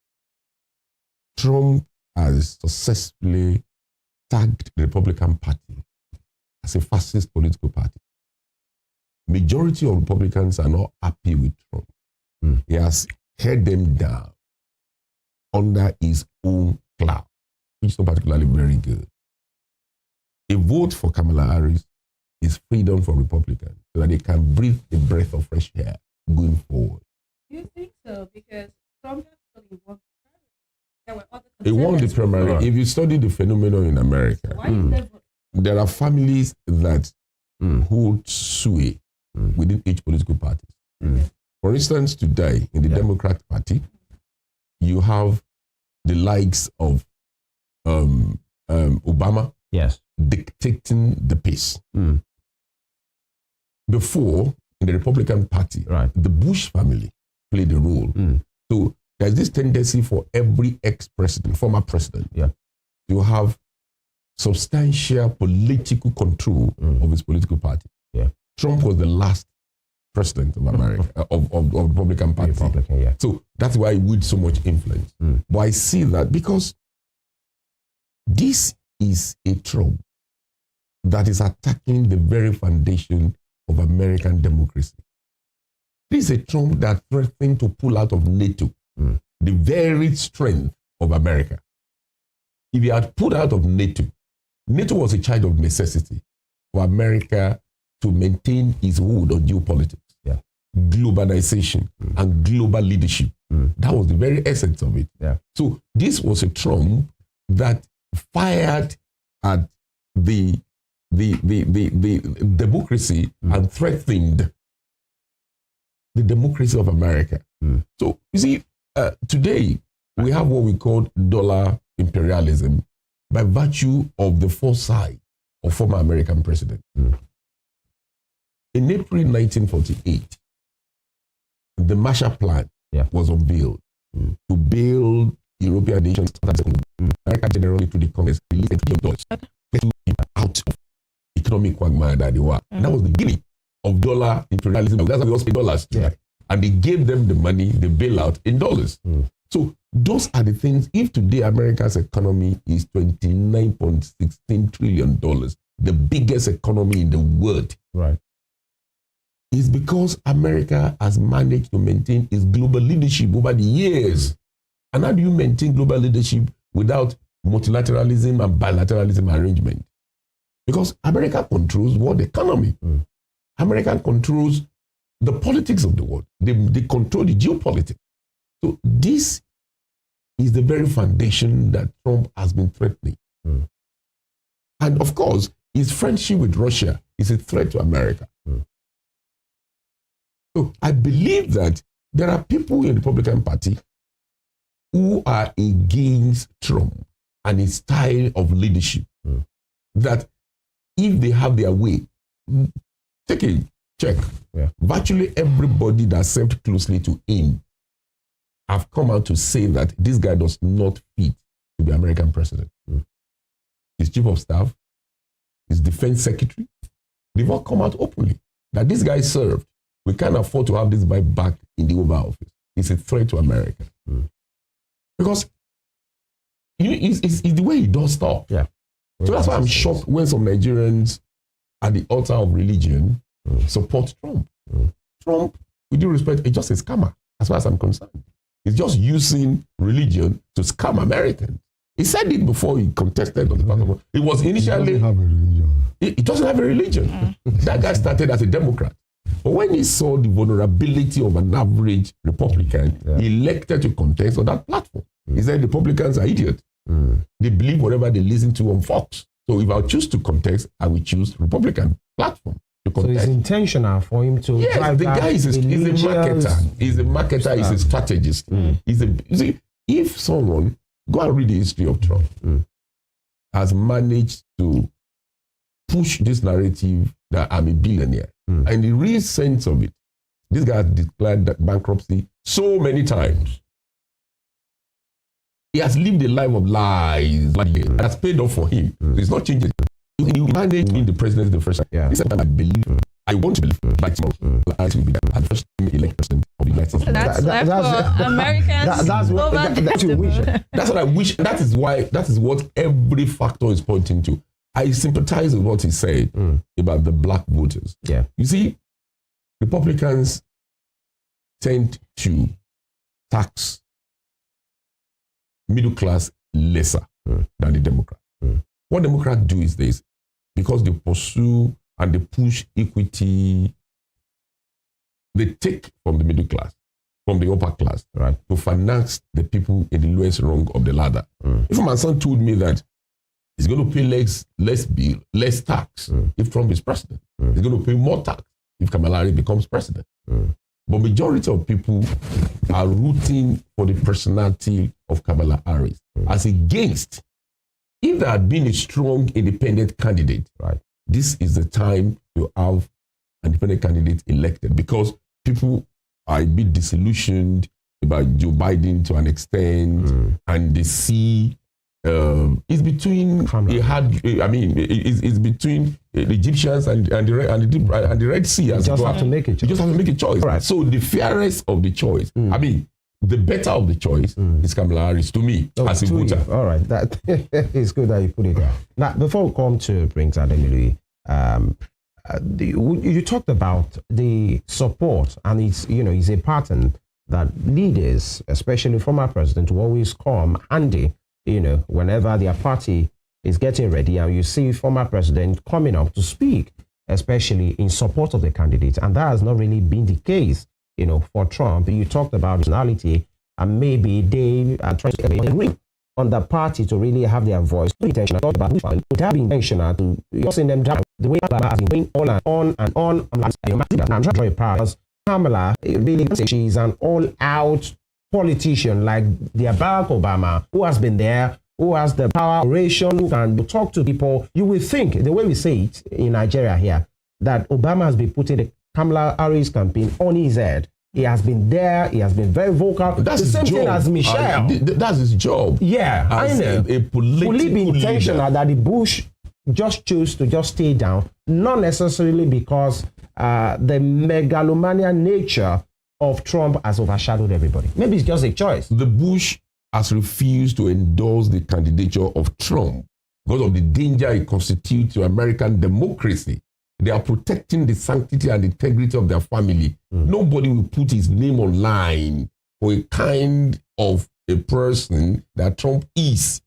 Trump has successfully tagged the Republican Party as a fascist political party. Majority of Republicans are not happy with Trump. He has held them down under his own cloud, which is not particularly very good. A vote for Kamala Harris is freedom for Republicans so that they can breathe a breath of fresh air going forward.
Do you think so? Because Trump actually won the primary. There were other
He won the primary. If you study the phenomenon in America,
why is there vote
there are families that hold sway within each political party. For instance, today in the Democrat Party, you have the likes of Obama dictating the pace. Before, in the Republican Party, the Bush family played a role. So there's this tendency for every ex-president, former president, to have substantial political control of his political party. Trump was the last president of America, of the Republican Party. So that's why he wields so much influence. But I see that because this is a Trump that is attacking the very foundation of American democracy. This is a Trump that threatened to pull out of NATO, the very strength of America. If he had pulled out of NATO, NATO was a child of necessity for America to maintain its hold on geopolitics, globalization, and global leadership. That was the very essence of it. So this was a Trump that fired at the democracy and threatened the democracy of America. So you see, today we have what we call dollar imperialism by virtue of the foresight of former American president. In April 1948, the Marshall Plan was unveiled to build European nations. America generally through the Congress released $1 billion to get out of economic quagmire that they were. That was the beginning of dollar imperialism. That's why we all pay dollars today. And they gave them the money, the bailout in dollars. So those are the things. If today America's economy is $29.16 trillion, the biggest economy in the world, it's because America has managed to maintain its global leadership over the years. And how do you maintain global leadership without multilateralism and bilateralism arrangement? Because America controls world economy. America controls the politics of the world. They control the geopolitics. So this is the very foundation that Trump has been threatening. And of course, his friendship with Russia is a threat to America. So I believe that there are people in the Republican Party who are against Trump and his style of leadership. That if they have their way, take a check. Virtually everybody that served closely to him have come out to say that this guy does not fit to be American president. His chief of staff, his defense secretary, they've all come out openly that this guy served. We can't afford to have this guy back in the Oval Office. It's a threat to America. Because it's the way he does stuff. So that's why I'm shocked when some Nigerians at the altar of religion support Trump. Trump, with due respect, is just a scammer, as far as I'm concerned. He's just using religion to scam Americans. He said it before he contested on the platform. It was initially... He doesn't have a religion. That guy started as a Democrat. But when he saw the vulnerability of an average Republican, he elected to contest on that platform. He said Republicans are idiots. They believe whatever they listen to on Fox. So if I choose to contest, I will choose Republican platform to contest.
So it's intentional for him to...
Yes, the guy is a marketer. He's a marketer, he's a strategist. You see, if someone, go and read the history of Trump, has managed to push this narrative that I'm a billionaire, and the real sense of it, this guy has declared that bankruptcy so many times. He has lived a life of lies, and has paid off for him. So it's not changing. He managed being the president the first time. He said, I believe, I want to believe, by tomorrow, I will be the first elect president of the United States.
That's for Americans.
That's what I wish. That is what every factor is pointing to. I sympathize with what he said about the black voters. You see, Republicans tend to tax middle class lesser than the Democrats. What Democrats do is this, because they pursue and they push equity, they take from the middle class, from the upper class, to finance the people in the lowest rung of the ladder. If my son told me that He's going to pay less tax if Trump is president. He's going to pay more tax if Kamala Harris becomes president. But majority of people are rooting for the personality of Kamala Harris as against, if there had been a strong independent candidate, right? This is the time to have an independent candidate elected, because people are a bit disillusioned about Joe Biden to an extent, and they see it's between it's between the Egyptians and the Red Sea.
You just have to make a choice.
You just have to make a choice.
Right.
So the fairest of the choice, I mean, the better of the choice is Kamala Harris to me as a voter.
All right, that it's good that you put it there. Now, before we come to Prince Ademili, you talked about the support, and it's a pattern that leaders, especially former president, will always come handy, whenever their party is getting ready, and you see former president coming up to speak, especially in support of the candidate. And that has not really been the case, for Trump. You talked about personality, and maybe they are trying to agree on the party to really have their voice. Intentional about to have intentional to using them down. The way Obama has been going on and on. I'm trying to draw a parallel. Kamala really thinks she's an all-out politician like the Barack Obama, who has been there, who has the power, oration, who can talk to people. You will think, the way we say it in Nigeria here, that Obama has been putting the Kamala Harris campaign on his head. He has been there. He has been very vocal.
That's
the same thing as Michelle.
That's his job.
Yeah, I know.
A political
intentional
leader.
that the Bush just chose to just stay down, not necessarily because the megalomania nature of Trump has overshadowed everybody. Maybe it's just a choice.
The Bush has refused to endorse the candidature of Trump because of the danger it constitutes to American democracy. They are protecting the sanctity and integrity of their family. Nobody will put his name online for a kind of a person that Trump is.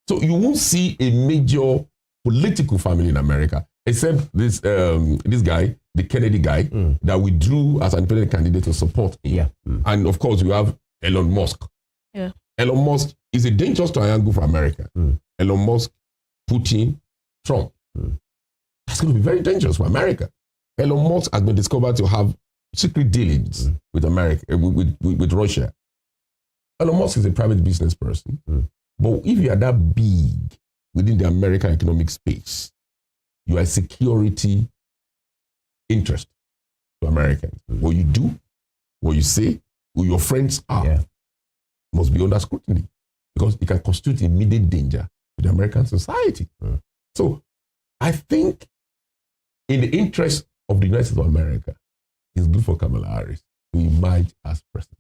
So you won't see a major political family in America, except this guy, the Kennedy guy, that withdrew as an independent candidate to support him.
Yeah.
And of course, you have Elon Musk.
Yeah.
Elon Musk is a dangerous triangle for America. Elon Musk, Putin, Trump. That's going to be very dangerous for America. Elon Musk has been discovered to have secret dealings with America, with Russia. Elon Musk is a private business person. But if you are that big within the American economic space, you are a security interest to Americans. What you do, what you say, who your friends are, must be under scrutiny, because it can constitute immediate danger to the American society. So I think in the interest of the United States of America, it's good for Kamala Harris to emerge as president.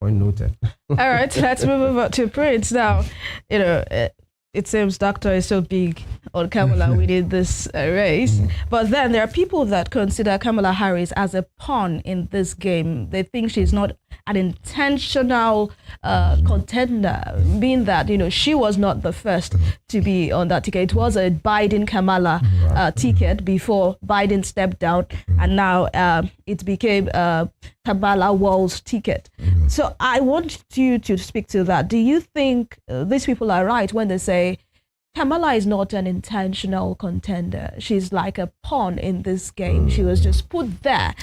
Point noted.
All right, let's move over to Prince now. It seems Doctor is so big on Kamala winning this race. But then there are people that consider Kamala Harris as a pawn in this game. They think she's not an intentional contender, being that, she was not the first to be on that ticket. It was a Biden-Kamala ticket before Biden stepped down, and now it became Kamala Walz ticket. So I want you to speak to that. Do you think these people are right when they say Kamala is not an intentional contender? She's like a pawn in this game. She was just put there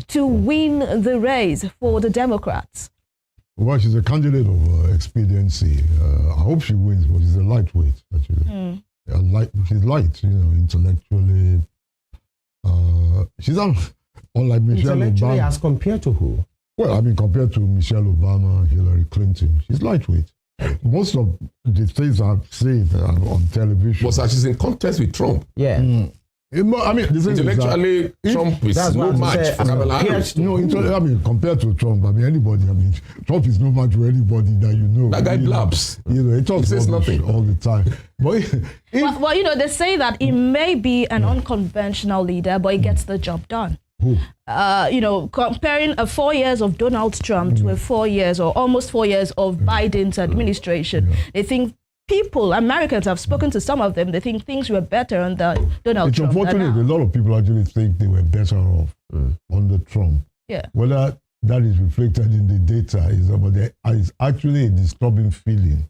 to win the race for the Democrats.
Well, she's a candidate of expediency. I hope she wins, but she's a lightweight, actually. She's light, intellectually. She's unlike Michelle Obama.
As compared to who?
Well, compared to Michelle Obama, Hillary Clinton, she's lightweight. Most of the things I've said on television.
But she's in contest with Trump.
Yeah.
Intellectually, Trump is no match for Kamala Harris.
No, compared to Trump, anybody. Trump is no match for anybody that you know.
That guy blabs.
He
says nothing
all the time. But
well, they say that he may be an unconventional leader, but he gets the job done.
Who?
Comparing 4 years of Donald Trump to 4 years or almost 4 years of Biden's administration, they think Americans have spoken to some of them, they think things were better under Donald Trump.
It's unfortunate, a lot of people actually think they were better off under Trump.
Yeah.
Whether that is reflected in the data is actually a disturbing feeling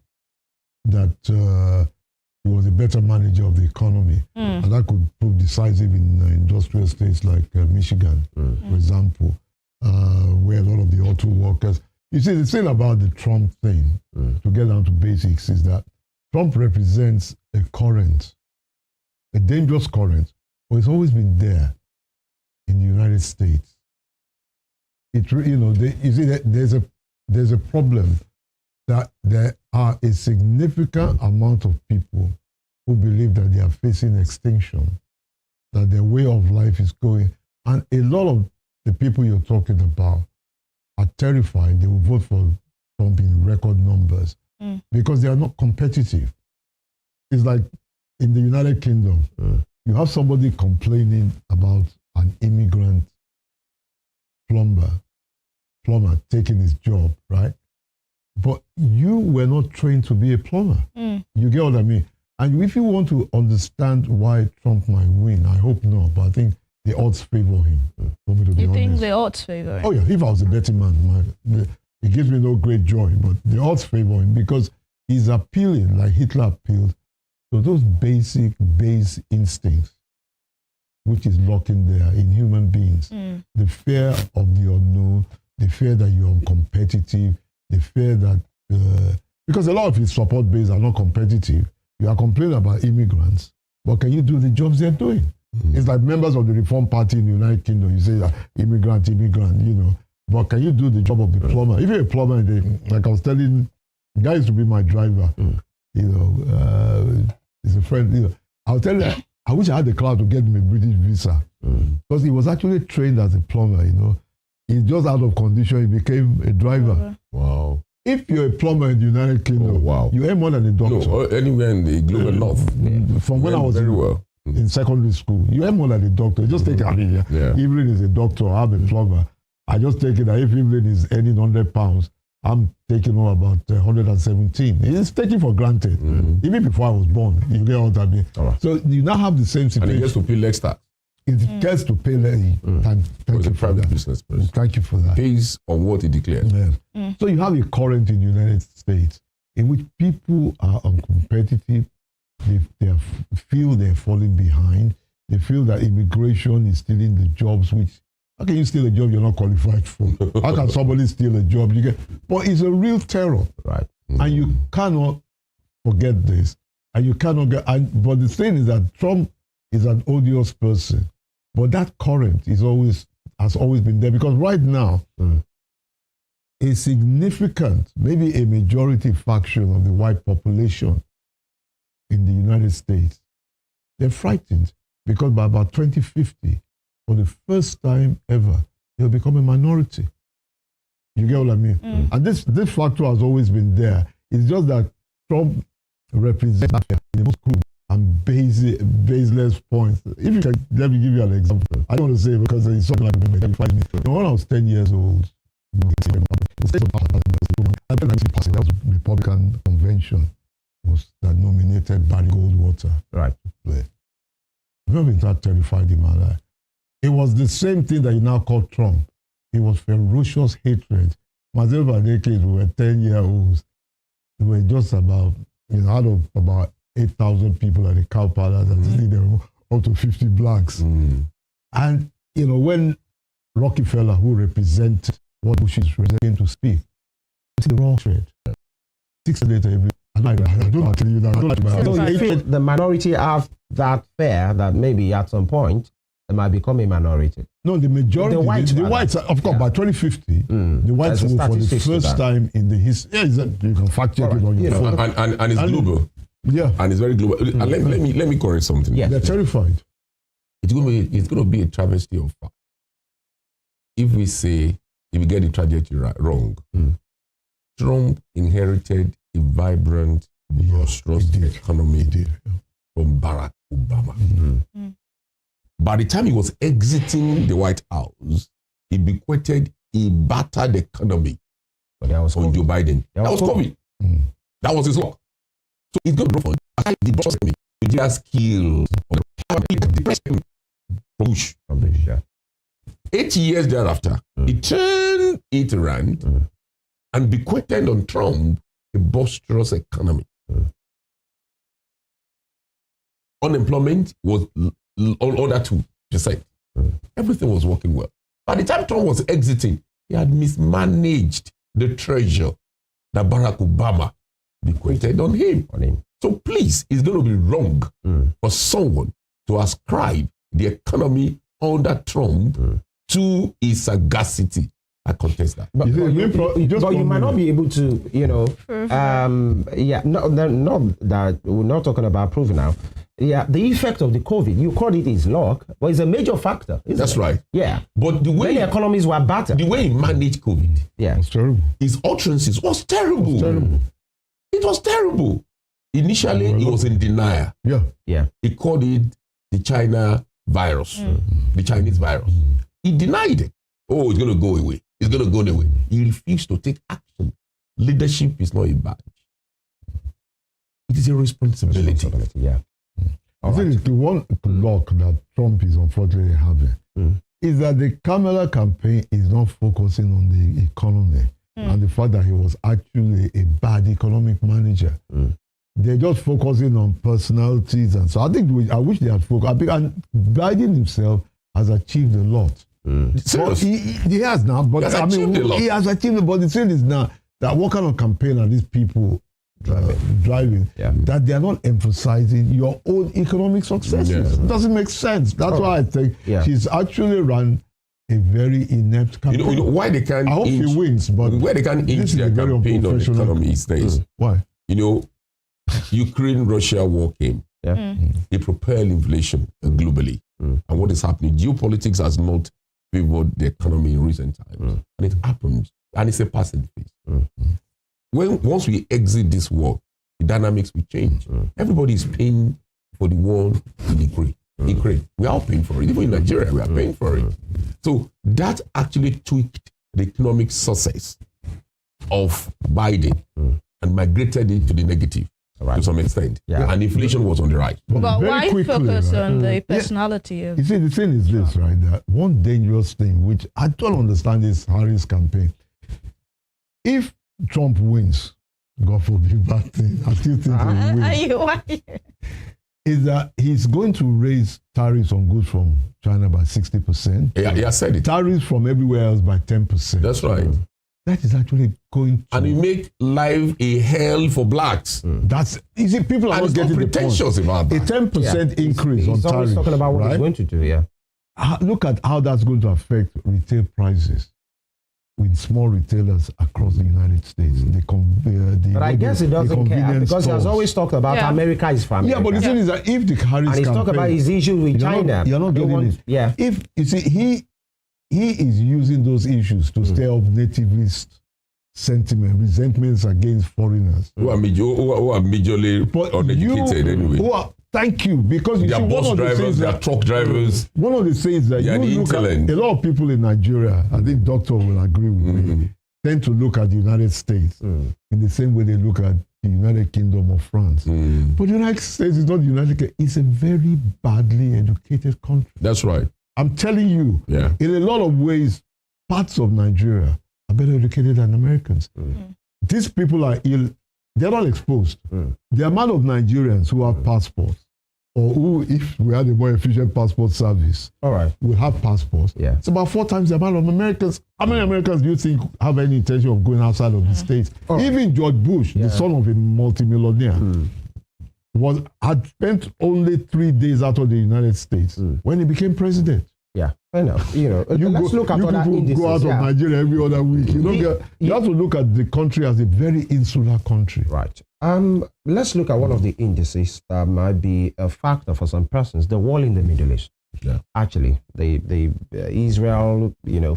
that he was a better manager of the economy. And that could prove decisive in industrial states like Michigan, for example, where a lot of the auto workers. You see, the thing about the Trump thing, to get down to basics, is that Trump represents a current, a dangerous current, but it's always been there in the United States. It, you know, you see, there's a problem that there are a significant amount of people who believe that they are facing extinction, that their way of life is going. And a lot of the people you're talking about are terrified they will vote for Trump in record numbers because they are not competitive. It's like in the United Kingdom, you have somebody complaining about an immigrant plumber taking his job, right? But you were not trained to be a plumber. You get what I mean? And if you want to understand why Trump might win, I hope not, but I think the odds favor him.
You think the odds favor him?
Oh yeah, if I was a betting man, it gives me no great joy, but the odds favor him because he's appealing, like Hitler appealed, to those basic base instincts, which is lurking there in human beings. The fear of the unknown, the fear that you're uncompetitive, the fear that, because a lot of his support base are not competitive. You are complaining about immigrants, but can you do the jobs they're doing? It's like members of the Reform Party in the United Kingdom. You say that immigrant, you know, but can you do the job of the plumber? If you're a plumber, like I was telling, the guy used to be my driver, you know, he's a friend, you know. I'll tell you, I wish I had the clout to get him a British visa because he was actually trained as a plumber, you know. He's just out of condition, he became a driver.
Wow.
If you're a plumber in the United Kingdom, you earn more than a doctor.
No, anywhere in the global north.
From when I was in secondary school, you earn more than a doctor. Just take it. Evelyn is a doctor, I'm a plumber. I just take it that if Evelyn is earning £100, I'm taking home about 117. It's taken for granted. Even before I was born, you get what I mean. So you now have the same situation.
And he gets to pay leg tax.
It gets to pay leg. Thank you for that.
Business person.
Thank you for that.
Pays on what he declares.
So you have a current in the United States in which people are uncompetitive. They feel they're falling behind. They feel that immigration is stealing the jobs, which, how can you steal a job you're not qualified for? How can somebody steal a job? But it's a real terror.
Right.
And you cannot forget this. And you cannot get, but the thing is that Trump is an odious person. But that current has always been there because right now, a significant, maybe a majority faction of the white population in the United States, they're frightened because by about 2050, for the first time ever, they'll become a minority. You get what I mean? And this factor has always been there. It's just that Trump represents that in the most crude and baseless points. If you can, let me give you an example. I don't want to say because it's something like when I was 10 years old, that was Republican convention that nominated Barry Goldwater to play. I've never been that terrified in my life. It was the same thing that you now call Trump. It was ferocious hatred. Myself and their kids, we were 10-year-olds. We were just about, out of about 8,000 people at the Cow Palace, and there were up to 50 blacks. And, when Rockefeller, who represented what Bush is representing, to speak, it's the wrong thread. 6 days later, I don't know how to tell you that.
So you think the minority have that fear that maybe at some point they might become a minority?
No, the majority, the whites, of course, by 2050, the whites will, for the first time in the history, you can fact check it on your phone.
And it's global.
Yeah.
And it's very global. And let me correct something.
Yeah. They're terrified.
It's going to be a travesty of fact. If we get the trajectory wrong, Trump inherited a vibrant, prosperous economy from Barack Obama. By the time he was exiting the White House, he bequeathed a battered economy on Joe Biden. That was COVID. That was his work. So it's going to go for the boss with skills of the president from Bush. 8 years thereafter, he turned it around and bequeathed on Trump a boisterous economy. Unemployment was under 2%. Everything was working well. By the time Trump was exiting, he had mismanaged the treasure that Barack Obama bequeathed on him. So please, it's going to be wrong for someone to ascribe the economy under Trump to his sagacity. I contest that.
But you might not be able to, not that we're not talking about proof now. Yeah, the effect of the COVID, you called it his luck, but it's a major factor.
That's right.
Yeah.
But the way
many economies were better.
The way he managed COVID,
it was terrible.
His utterances was terrible. It was terrible. Initially, he was in denial.
Yeah.
He called it the China virus, the Chinese virus. He denied it. Oh, it's going to go away. It's going to go away. He refused to take action. Leadership is not a badge. It is a responsibility.
Yeah.
I think the one luck that Trump is unfortunately having is that the Kamala campaign is not focusing on the economy and the fact that he was actually a bad economic manager. They're just focusing on personalities, and so I wish they had focused. And Biden himself has achieved a lot. He has now, but he has achieved a lot. But the thing is now that what kind of campaign are these people driving? That they are not emphasizing your own economic successes. It doesn't make sense. That's why I think she's actually run a very inept campaign.
You know why they can't?
I hope he wins, but
where they can't inch their campaign on the economy is this.
Why?
Ukraine-Russia war came. It propelled inflation globally. And what is happening? Geopolitics has not favored the economy in recent times. And it happened. And it's a passing phase. Once we exit this war, the dynamics will change. Everybody is paying for the war in Ukraine. We are all paying for it. Even in Nigeria, we are paying for it. So that actually tweaked the economic success of Biden and migrated it to the negative. To some extent. And inflation was on the rise.
But why focus on the personality of...
You see, the thing is this, right? That one dangerous thing, which I don't understand, is Harris' campaign. If Trump wins, God forbid, bad thing, I still think he will win. Is that he's going to raise tariffs on goods from China by 60%.
He has said it.
Tariffs from everywhere else by 10%.
That's right.
That is actually going to...
And it make life a hell for blacks.
That's easy. People are not getting
pretentious about that.
A 10% increase on tariffs. He's always
talking about what he's going to do,
Look at how that's going to affect retail prices with small retailers across the United States.
But I guess he doesn't care because he has always talked about America is for America.
Yeah, but the thing is that if the Harris
and he's talking about his issue with China.
You're not getting it.
Yeah.
If you see, he is using those issues to stir up nativist sentiment, resentments against foreigners.
Who are majorly uneducated anyway.
Thank you, because you
see, bus drivers, their truck drivers.
One of the things that you look at, a lot of people in Nigeria, I think Doctor will agree with me, tend to look at the United States in the same way they look at the United Kingdom of France. But the United States is not the United Kingdom. It's a very badly educated country.
That's right.
I'm telling you, in a lot of ways, parts of Nigeria are better educated than Americans. These people are they're not exposed. The amount of Nigerians who have passports, or who, if we had a more efficient passport service, will have passports. It's about 4 times the amount of Americans. How many Americans do you think have any intention of going outside of the States? Even George Bush, the son of a multimillionaire, had spent only 3 days out of the United States when he became president.
Yeah, I know. Let's look at other indices.
Go out of Nigeria every other week. You have to look at the country as a very insular country.
Right. Let's look at one of the indices that might be a factor for some persons. The war in the Middle East. Actually, the Israel,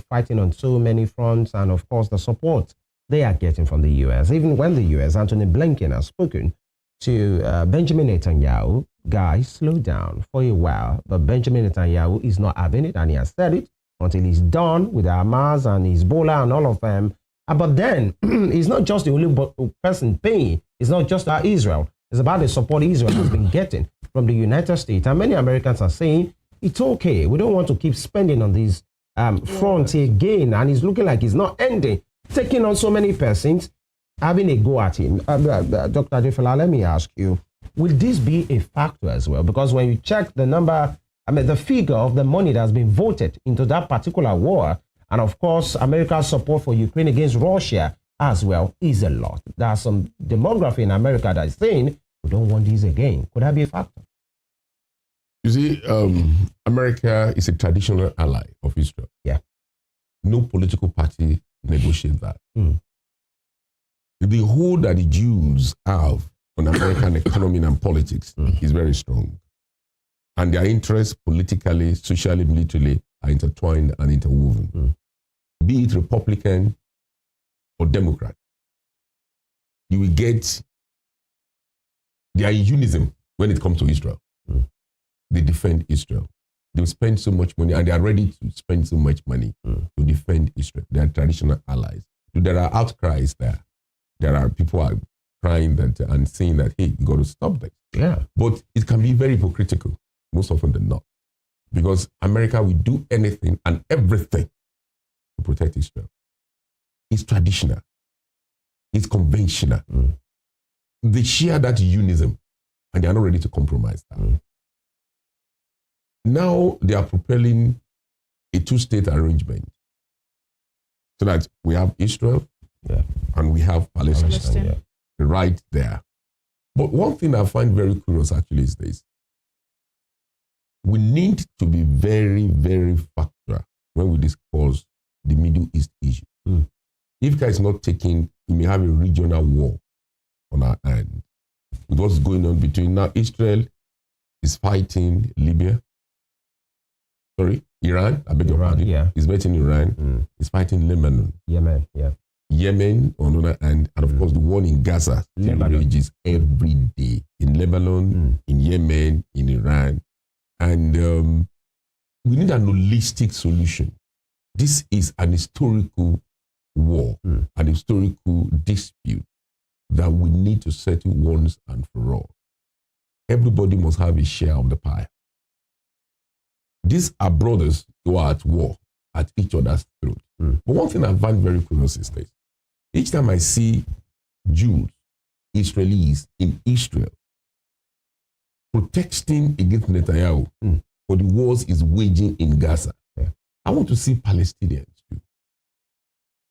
fighting on so many fronts, and of course the support they are getting from the U.S. Even when the U.S. Anthony Blinken has spoken to Benjamin Netanyahu, guys, slow down for a while. But Benjamin Netanyahu is not having it, and he has said it until he's done with Hamas and Hezbollah and all of them. But then, he's not just the only person paying. It's not just about Israel. It's about the support Israel has been getting from the United States. And many Americans are saying, it's okay. We don't want to keep spending on these fronts again. And it's looking like it's not ending. Taking on so many persons, having a go at him. Dr. Adefela, let me ask you, will this be a factor as well? Because when you check the number, the figure of the money that has been voted into that particular war, and of course, America's support for Ukraine against Russia as well is a lot. There's some demography in America that is saying, we don't want this again. Could that be a factor?
You see, America is a traditional ally of Israel.
Yeah.
No political party negotiates that. The hold that the Jews have on American economy and politics is very strong. And their interests politically, socially, militarily are intertwined and interwoven. Be it Republican or Democrat, you will get, they are in unison when it comes to Israel. They defend Israel. They spend so much money and they are ready to spend so much money to defend Israel. They are traditional allies. There are outcries there. There are people are crying that and saying that, hey, you got to stop this.
Yeah.
But it can be very hypocritical, most often than not. Because America will do anything and everything to protect Israel. It's traditional. It's conventional. They share that unison and they are not ready to compromise that. Now they are propelling a two-state arrangement so that we have Israel and we have Palestine right there. But one thing I find very curious actually is this. We need to be very, very factual when we discuss the Middle East issue. If Israel is not taking, we may have a regional war on our hand. With what's going on between now, Israel is fighting Libya. Iran, I beg your pardon. Is fighting Iran. Is fighting Lebanon. Yemen on the other hand, and of course the war in Gaza rages every day. In Lebanon, in Yemen, in Iran. And we need a holistic solution. This is an historical war, an historical dispute that we need to settle once and for all. Everybody must have a share of the pie. These are brothers who are at war at each other's throat. But one thing I find very curious is this. Each time I see Jews, Israelis in Israel protesting against Netanyahu for the wars he's waging in Gaza, I want to see Palestinians too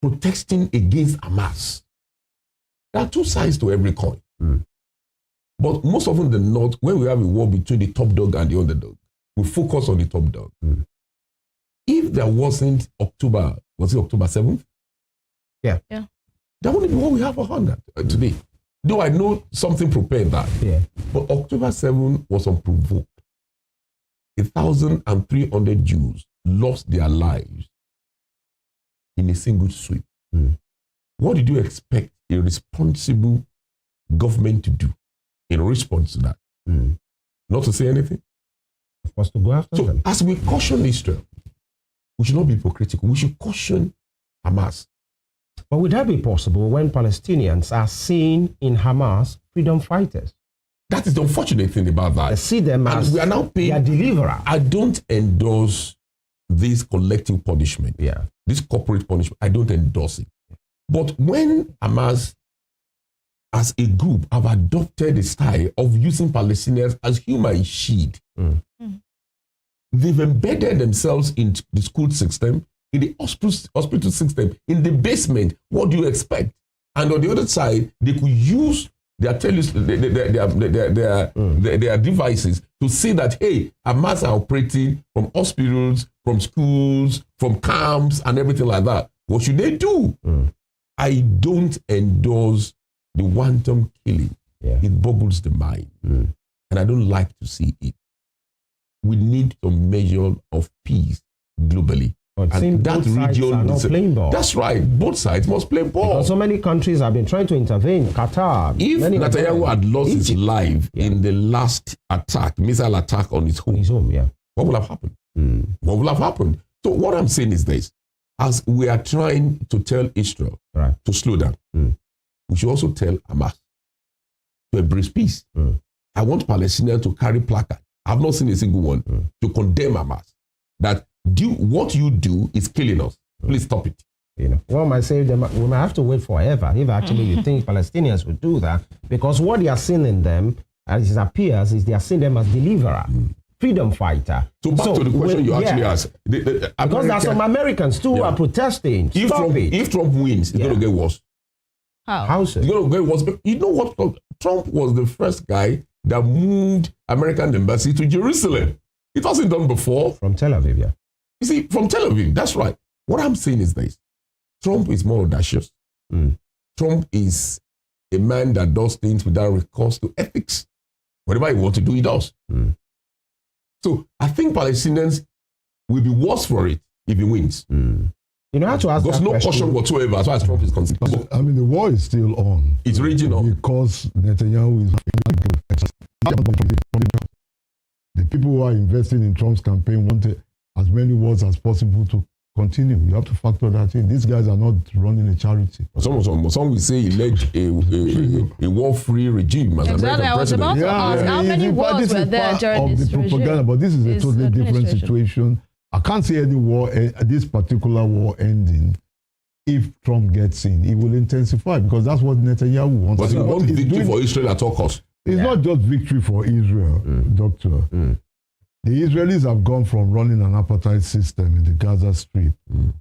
protesting against Hamas. There are two sides to every coin. But most often than not, when we have a war between the top dog and the underdog, we focus on the top dog. If there wasn't October, was it October 7th?
Yeah.
That wouldn't be what we have on that today. Though I know something prepared that. But October 7th was unprovoked. 1,300 Jews lost their lives in a single sweep. What did you expect a responsible government to do in response to that? Not to say anything?
Of course, to go after them.
As we caution Israel, we should not be hypocritical. We should caution Hamas.
But would that be possible when Palestinians are seen in Hamas freedom fighters?
That is the unfortunate thing about that.
They see them as
we are now paying
their deliverer.
I don't endorse this collective punishment. This corporate punishment. I don't endorse it. But when Hamas, as a group, have adopted the style of using Palestinians as human shield, they've embedded themselves in the school system, in the hospital system, in the basement. What do you expect? And on the other side, they could use their devices to see that, hey, Hamas are operating from hospitals, from schools, from camps, and everything like that. What should they do? I don't endorse the wanton killing. It boggles the mind. And I don't like to see it. We need some measure of peace globally.
But
and
that region are not playing ball.
That's right. Both sides must play ball.
Because so many countries have been trying to intervene. Qatar.
If Netanyahu had lost his life in the last attack, missile attack on his home, what would have happened? What will have happened? So what I'm saying is this. As we are trying to tell Israel to slow down, we should also tell Hamas to embrace peace. I want Palestinians to carry placards. I've not seen a single one to condemn Hamas. That what you do is killing us. Please stop it.
One might say we might have to wait forever if actually you think Palestinians would do that, because what they are seeing in them as it appears, is they are seeing them as deliverer, freedom fighter.
So back to the question you actually asked.
Because there are some Americans too who are protesting.
If Trump wins, it's going to get worse.
How
so?
It's going to get worse. But you know what? Trump was the first guy that moved American embassy to Jerusalem. It wasn't done before.
From Tel Aviv, yeah.
You see, from Tel Aviv, that's right. What I'm saying is this. Trump is more audacious. Trump is a man that does things without recourse to ethics. Whatever he wants to do, he does. So I think Palestinians will be worse for it if he wins.
You know how to ask
There's no caution whatsoever as far as Trump is concerned.
I mean, the war is still on.
It's raging on.
Because Netanyahu is... The people who are investing in Trump's campaign want as many wars as possible to continue. You have to factor that in. These guys are not running a charity.
Some will say he led a war-free regime as
American president. I was about to ask, how many wars were there during this
propaganda, but this is a totally different situation. I can't see any war, this particular war ending. If Trump gets in, it will intensify because that's what Netanyahu wants.
But he wants victory for Israel at all costs.
It's not just victory for Israel, Doctor. The Israelis have gone from running an apartheid system in the Gaza Strip.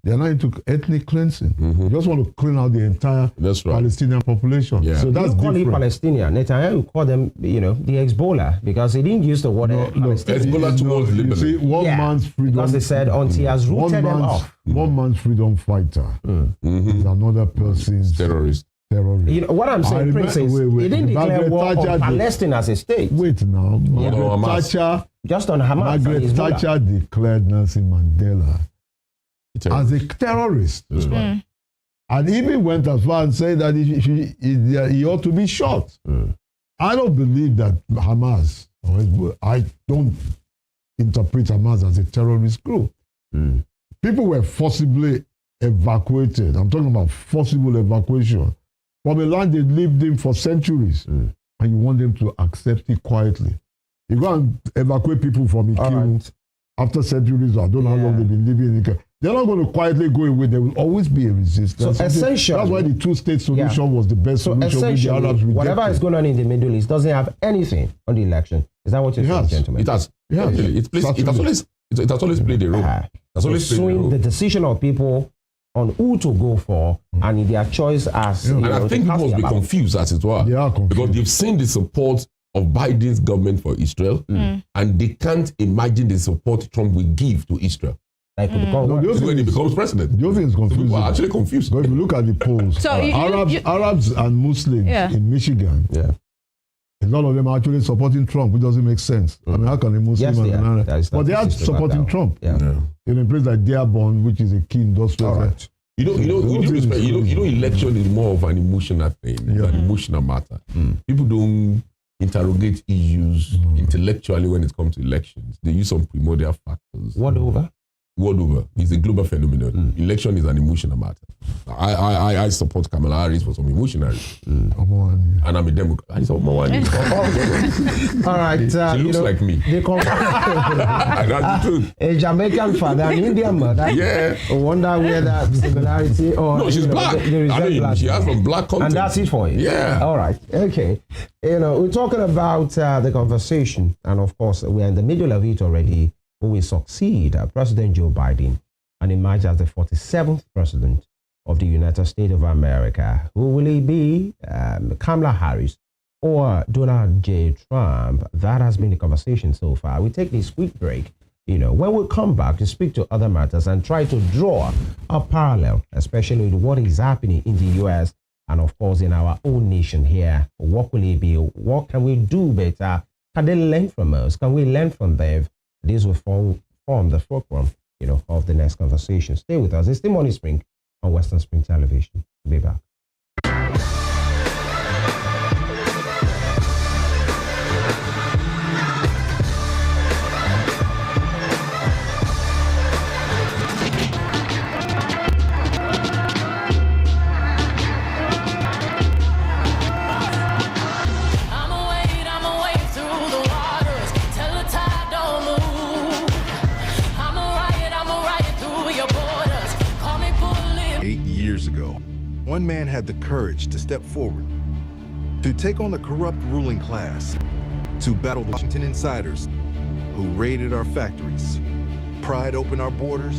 They are now into ethnic cleansing. They just want to clean out the entire Palestinian population. So that's
different. You call it Palestinian. Netanyahu call them, the Hezbollah, because he didn't use the word Palestinian.
Hezbollah towards Lebanon.
You see, one man's freedom.
Because they said until he has rooted them off.
One man's freedom fighter is another person's
terrorist.
You
know what I'm saying, Princess? He didn't declare war on Palestine as a state.
Wait now, Margaret Thatcher.
Just on Hamas.
Margaret Thatcher declared Nelson Mandela as a terrorist. And even went as far as saying that he ought to be shot. I don't believe that Hamas, I don't interpret Hamas as a terrorist group. People were forcibly evacuated. I'm talking about forcible evacuation from a land they lived in for centuries. And you want them to accept it quietly. You go and evacuate people from Ikirun after centuries. I don't know how long they've been living in Ikirun. They're not going to quietly go away. There will always be a resistance.
So essentially,
that's why the two-state solution was the best solution.
Essentially, the Arabs whatever is going on in the Middle East doesn't have anything on the election. Is that what you're saying, gentlemen?
It has. It has always played a role.
The decision of people on who to go for and in their choice as...
And I think people must be confused as it were.
They are confused.
Because they've seen the support of Biden's government for Israel and they can't imagine the support Trump will give to Israel.
Like
when he becomes president.
The other thing is confusing.
People are actually confused.
But if you look at the polls,
so
Arabs and Muslims in Michigan, a lot of them are actually supporting Trump, which doesn't make sense. I mean, how can a Muslim and an Arab? But they are supporting Trump. In a place like Dearborn, which is a key industrial.
You know, election is more of an emotional thing. It's an emotional matter. People don't interrogate issues intellectually when it comes to elections. They use some primordial factors.
What over?
World over. It's a global phenomenon. Election is an emotional matter. I support Kamala Harris for some emotional reasons. And I'm a Democrat. I support Mawani.
All right.
She looks like me.
That's the truth. A Jamaican father, an Indian mother.
Yeah.
I wonder where that similarity or...
No, she's black. She has from black content.
And that's it for you.
Yeah.
All right. Okay. We're talking about the conversation. And of course, we're in the middle of it already. Who will succeed President Joe Biden and emerge as the 47th president of the United States of America? Who will he be? Kamala Harris or Donald J. Trump? That has been the conversation so far. We take this quick break. When we come back to speak to other matters and try to draw a parallel, especially with what is happening in the U.S. and, of course, in our own nation here. What will it be? What can we do better? Can they learn from us? Can we learn from them? This will form the fulcrum, of the next conversation. Stay with us. It's the Morning Spring on Western Spring Television. We'll be back.
One man had the courage to step forward, to take on the corrupt ruling class, to battle the Washington insiders who raided our factories, pried open our borders,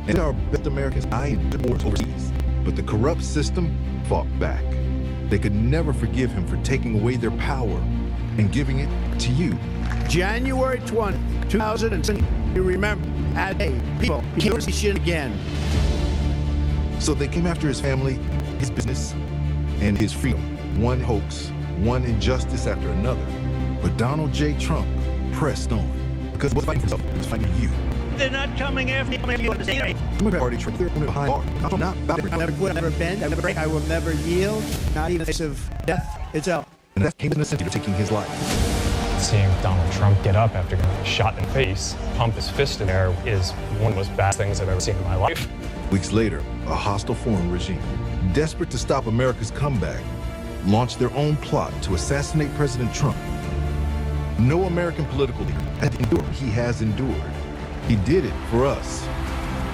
and our best Americans died in wars overseas. But the corrupt system fought back. They could never forgive him for taking away their power and giving it to you.
January 20, 2007, you remember, that day, people killed this shit again.
So they came after his family, his business, and his freedom. One hoax, one injustice after another. But Donald J. Trump pressed on because he was fighting for himself, he was fighting for you.
They're not coming after you.
Democrat Party Trump, they're behind bars. I'm not about it.
I'll never quit, I'll never bend, I'll never break, I will never yield, not even in the face of death itself.
And that came in the center, taking his life.
Seeing Donald Trump get up after getting shot in the face, pump his fist in there, is one of the most bad things I've ever seen in my life.
Weeks later, a hostile foreign regime, desperate to stop America's comeback, launched their own plot to assassinate President Trump. No American political leader had endured what he has endured. He did it for us,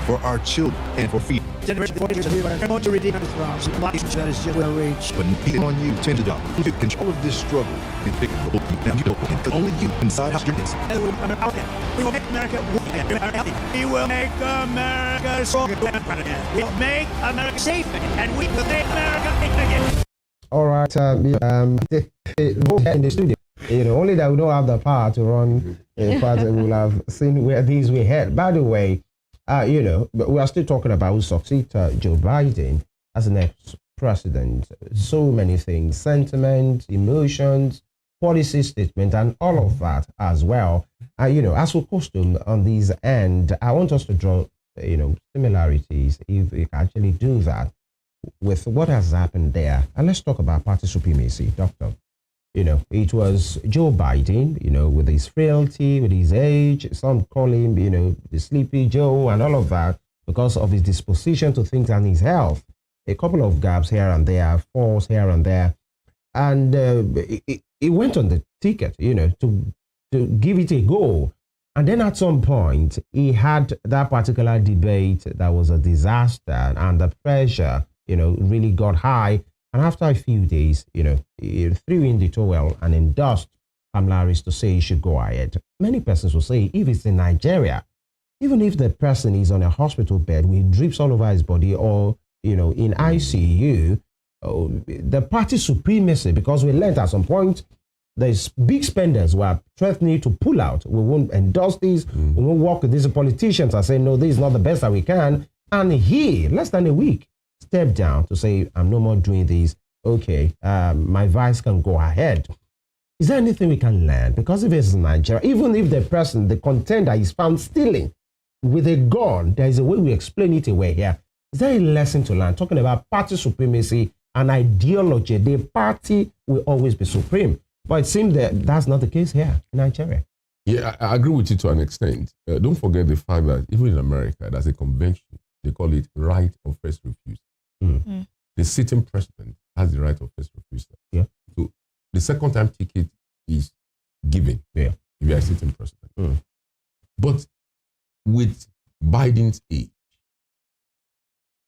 for our children, and for freedom.
Generation 40 years of here, I want to redeem this wrong. That is just within reach.
But he on you, tend to job. You control of this struggle and figure now you don't. Only you inside how you're this.
We will make America again. We will make America strong again. We will make America safe again. And we will make America again.
All right, both in the studio. Only that we don't have the power to run. In fact, we'll have seen where these we head. By the way, but we are still talking about who succeed Joe Biden as the next president. So many things, sentiment, emotions, policy statement, and all of that as well. As we custom on this end, I want us to draw, similarities, if we can actually do that, with what has happened there. And let's talk about party supremacy, Doctor. It was Joe Biden, with his frailty, with his age. Some call him, the sleepy Joe and all of that because of his disposition to things and his health. A couple of gaps here and there, falls here and there. And he went on the ticket, to give it a go. And then at some point, he had that particular debate that was a disaster, and the pressure, really got high. And after a few days, he threw in the towel and endorsed Kamala Harris to say he should go ahead. Many persons will say if it's in Nigeria, even if the person is on a hospital bed with drips all over his body or, in ICU, the party supremacy, because we learned at some point, there's big spenders who are threatening to pull out. We won't endorse this. We won't work with these politicians and say, no, this is not the best that we can. And he, less than a week, stepped down to say, I'm no more doing this. Okay, my vice can go ahead. Is there anything we can learn? Because if it's in Nigeria, even if the contender is found stealing with a gun, there is a way we explain it away here. Is there a lesson to learn? Talking about party supremacy and ideology, the party will always be supreme. But it seems that that's not the case here in Nigeria.
Yeah, I agree with you to an extent. Don't forget the fact that even in America, there's a convention. They call it right of first refusal. The sitting president has the right of first refusal.
Yeah.
So the second time ticket is given.
Yeah.
If you are sitting president. But with Biden's age,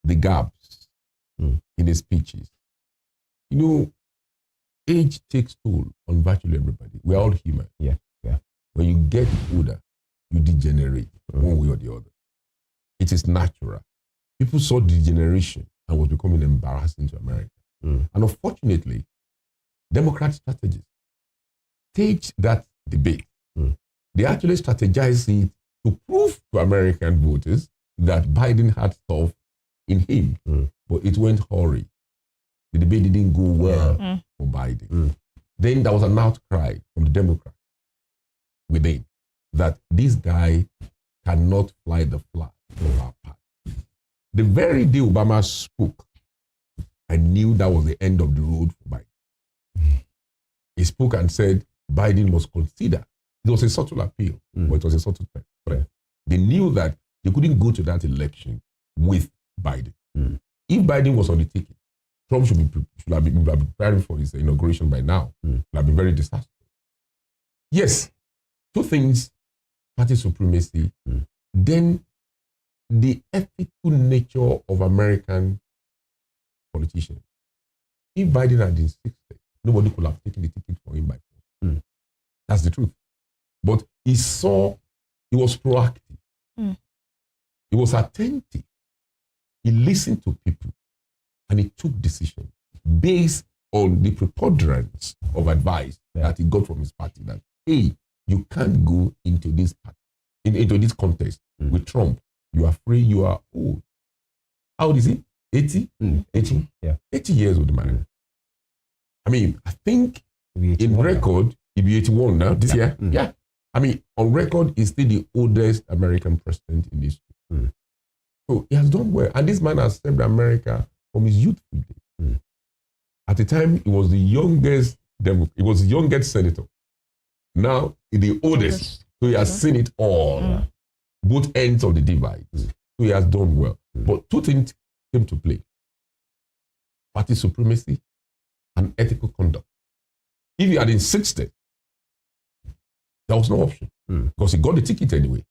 the gaps in his speeches, age takes toll on virtually everybody. We're all human.
Yeah.
When you get older, you degenerate one way or the other. It is natural. People saw degeneration and was becoming embarrassing to America. And unfortunately, Democrat strategists staged that debate. They actually strategized it to prove to American voters that Biden had stuff in him, but it went horrid. The debate didn't go well for Biden. Then there was an outcry from the Democrats within that this guy cannot fly the flag of our party. The very day Obama spoke, I knew that was the end of the road for Biden. He spoke and said Biden must consider. It was a subtle appeal, but it was a subtle threat. They knew that they couldn't go to that election with Biden. If Biden was on the ticket, Trump should have been preparing for his inauguration by now. It would have been very disastrous. Yes, two things: party supremacy, then the ethical nature of American politicians. If Biden had insisted, nobody could have taken the ticket for him by force. That's the truth. But he was proactive. He was attentive. He listened to people and he took decisions based on the preponderance of advice that he got from his party that, hey, you can't go into this party, into this contest with Trump. You are free, you are old. How old is he? 80? 80?
Yeah.
80 years old man. I mean, I think in record, he'll be 81 now, this year. Yeah. I mean, on record, he's still the oldest American president in history. So he has done well. And this man has served America from his youthful days. At the time, he was the youngest senator. Now, the oldest. So he has seen it all. Both ends of the divide. So he has done well. But two things came to play. Party supremacy and ethical conduct. If he had insisted, there was no option because he got the ticket anyway.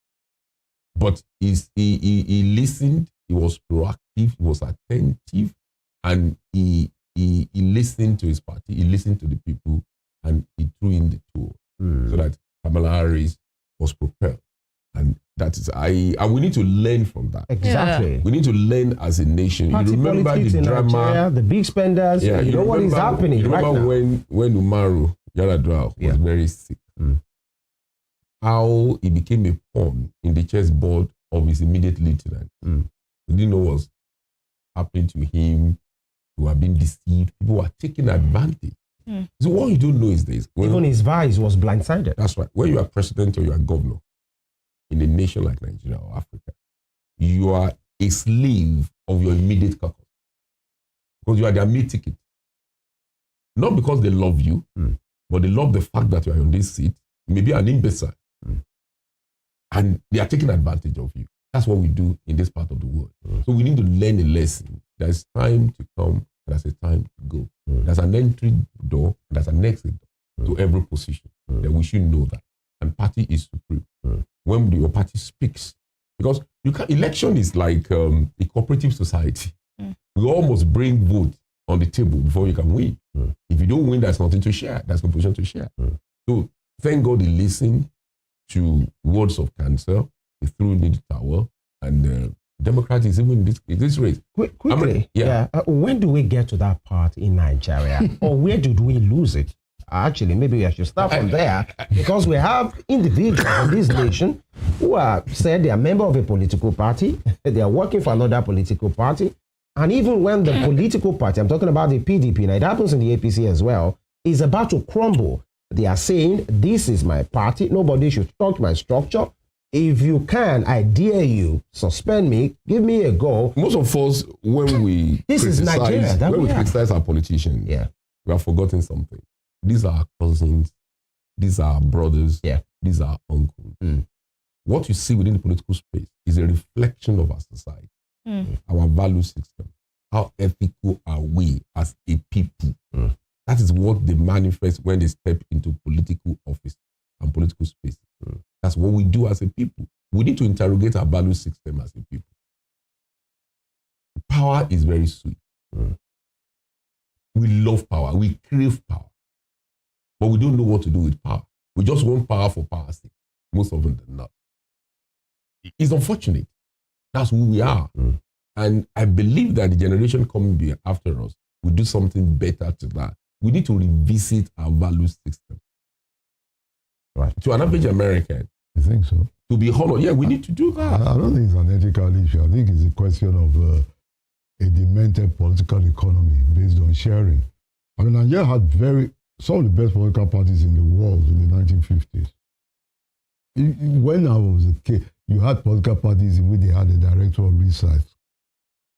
But he listened, he was proactive, he was attentive, and he listened to his party, he listened to the people, and he threw in the tool so that Kamala Harris was propelled. And that is, and we need to learn from that.
Exactly.
We need to learn as a nation.
Party
you remember the drama,
Nigeria, the big spenders.
Yeah,
you know what is happening
you remember
right now.
when Umaru Yar'Adua was very sick, how he became a pawn in the chessboard of his immediate lieutenant. We didn't know what was happening to him. He was being deceived. People were taking advantage. So what you don't know is this.
Even his vice was blindsided.
That's right. When you are president or you are governor in a nation like Nigeria or Africa, you are a slave of your immediate caucus. Because you are their meal ticket. Not because they love you, but they love the fact that you are on this seat. You may be an imbecile. And they are taking advantage of you. That's what we do in this part of the world. So we need to learn a lesson. There's time to come, there's a time to go. There's an entry door, there's an exit door to every position. That we should know that. And party is supreme. When your party speaks, because election is like a cooperative society. You almost bring vote on the table before you can win. If you don't win, there's nothing to share. There's no position to share. So thank God he listened to words of counsel. He threw in the towel, and Democrats is even in this race.
Quickly, when do we get to that part in Nigeria, or where did we lose it? Actually, maybe I should start from there, because we have individuals in this nation who are said they are member of a political party, they are working for another political party, and even when the political party, I'm talking about the PDP, now it happens in the APC as well, is about to crumble, they are saying, this is my party, nobody should touch my structure. If you can, I dare you, suspend me, give me a go.
Most of us, when we criticize our politicians, we have forgotten something. These are our cousins, these are our brothers, these are our uncles. What you see within the political space is a reflection of our society, our value system. How ethical are we as a people? That is what they manifest when they step into political office and political space. That's what we do as a people. We need to interrogate our value system as a people. Power is very sweet. We love power. We crave power. But we don't know what to do with power. We just want power for power's sake. Most of them do not. It's unfortunate. That's who we are. And I believe that the generation coming after us will do something better to that. We need to revisit our value system.
Right.
To an average American.
You think so?
To be honored, we need to do that.
I don't think it's an ethical issue. I think it's a question of a demented political economy based on sharing. I mean, Nigeria had some of the best political parties in the world in the 1950s. When I was a kid, you had political parties in which they had a director of research,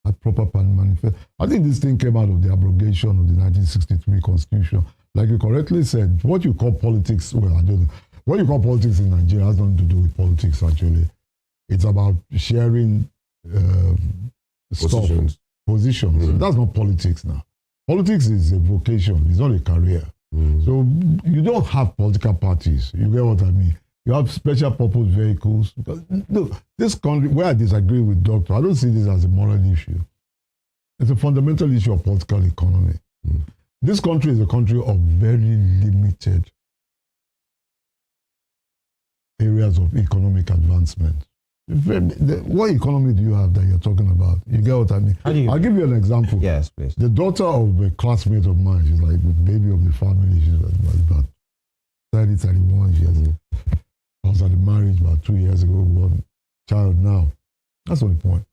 had proper manifesto. I think this thing came out of the abrogation of the 1963 Constitution. Like you correctly said, what you call politics, well, I don't know. What you call politics in Nigeria has nothing to do with politics, actually. It's about sharing positions. That's not politics now. Politics is a vocation. It's not a career. So you don't have political parties. You get what I mean? You have special purpose vehicles. Look, this country, where I disagree with Doctor, I don't see this as a moral issue. It's a fundamental issue of political economy. This country is a country of very limited areas of economic advancement. What economy do you have that you're talking about? You get what I mean? I'll give you an example.
Yes, please.
The daughter of a classmate of mine, she's like the baby of the family. She's about 30, 31 years. I was at the marriage about 2 years ago, one child now. That's not the point.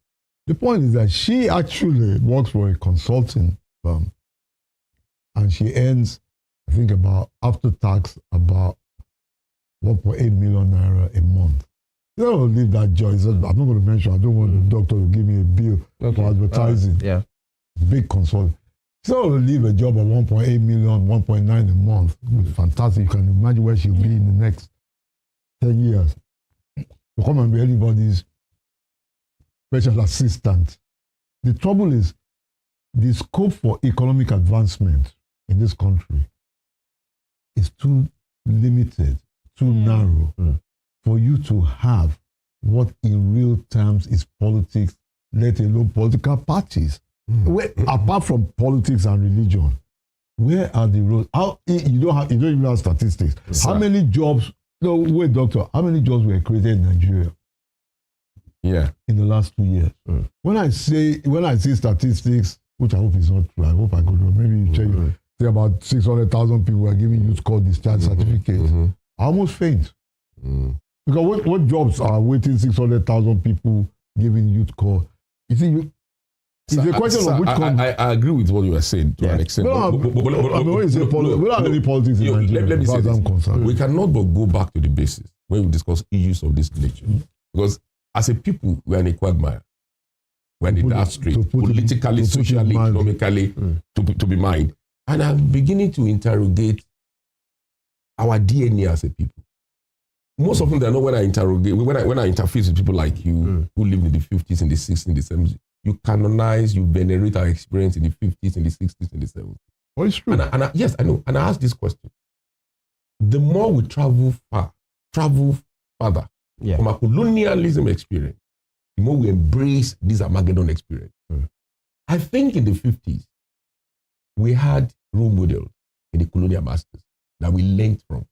The point is that she actually works for a consulting firm, and she earns, I think, about after tax about 1.8 million naira a month. You don't leave that job. I'm not going to mention. I don't want the doctor to give me a bill for advertising. Big consulting. She's not going to leave a job of 1.8 million, 1.9 a month. With fantastic. You can imagine where she'll be in the next 10 years. To come and be anybody's special assistant. The trouble is, the scope for economic advancement in this country is too limited, too narrow for you to have what in real terms is politics, let alone political parties. Apart from politics and religion, where are the roads? You don't even have statistics.
Yes,
how many jobs? No, wait, doctor. How many jobs were created in Nigeria? In the last 2 years. When I see statistics, which I hope is not true, I hope I could maybe you check. Say about 600,000 people are giving youth call discharge certificates. I almost faint. Because what jobs are waiting 600,000 people giving youth call? You see, it's a question of which country.
I agree with what you are saying to an extent.
We don't have any politics in Nigeria,
let me say
as I'm
this.
concerned.
We cannot but go back to the basis when we discuss issues of this nature. Because as a people, we are in a quagmire. We're in the dark street, politically, socially, economically, to be mined. And I'm beginning to interrogate our DNA as a people. Most often than not, when I interface with people like you who lived in the 50s, in the 60s, in the 70s, you canonize, you venerate our experience in the 50s, in the 60s, in the 70s.
Well, it's true.
Yes, I know. And I ask this question. The more we travel further from a colonialism experience, the more we embrace this Armageddon experience. I think in the 50s, we had role models in the colonial masters that we learned from.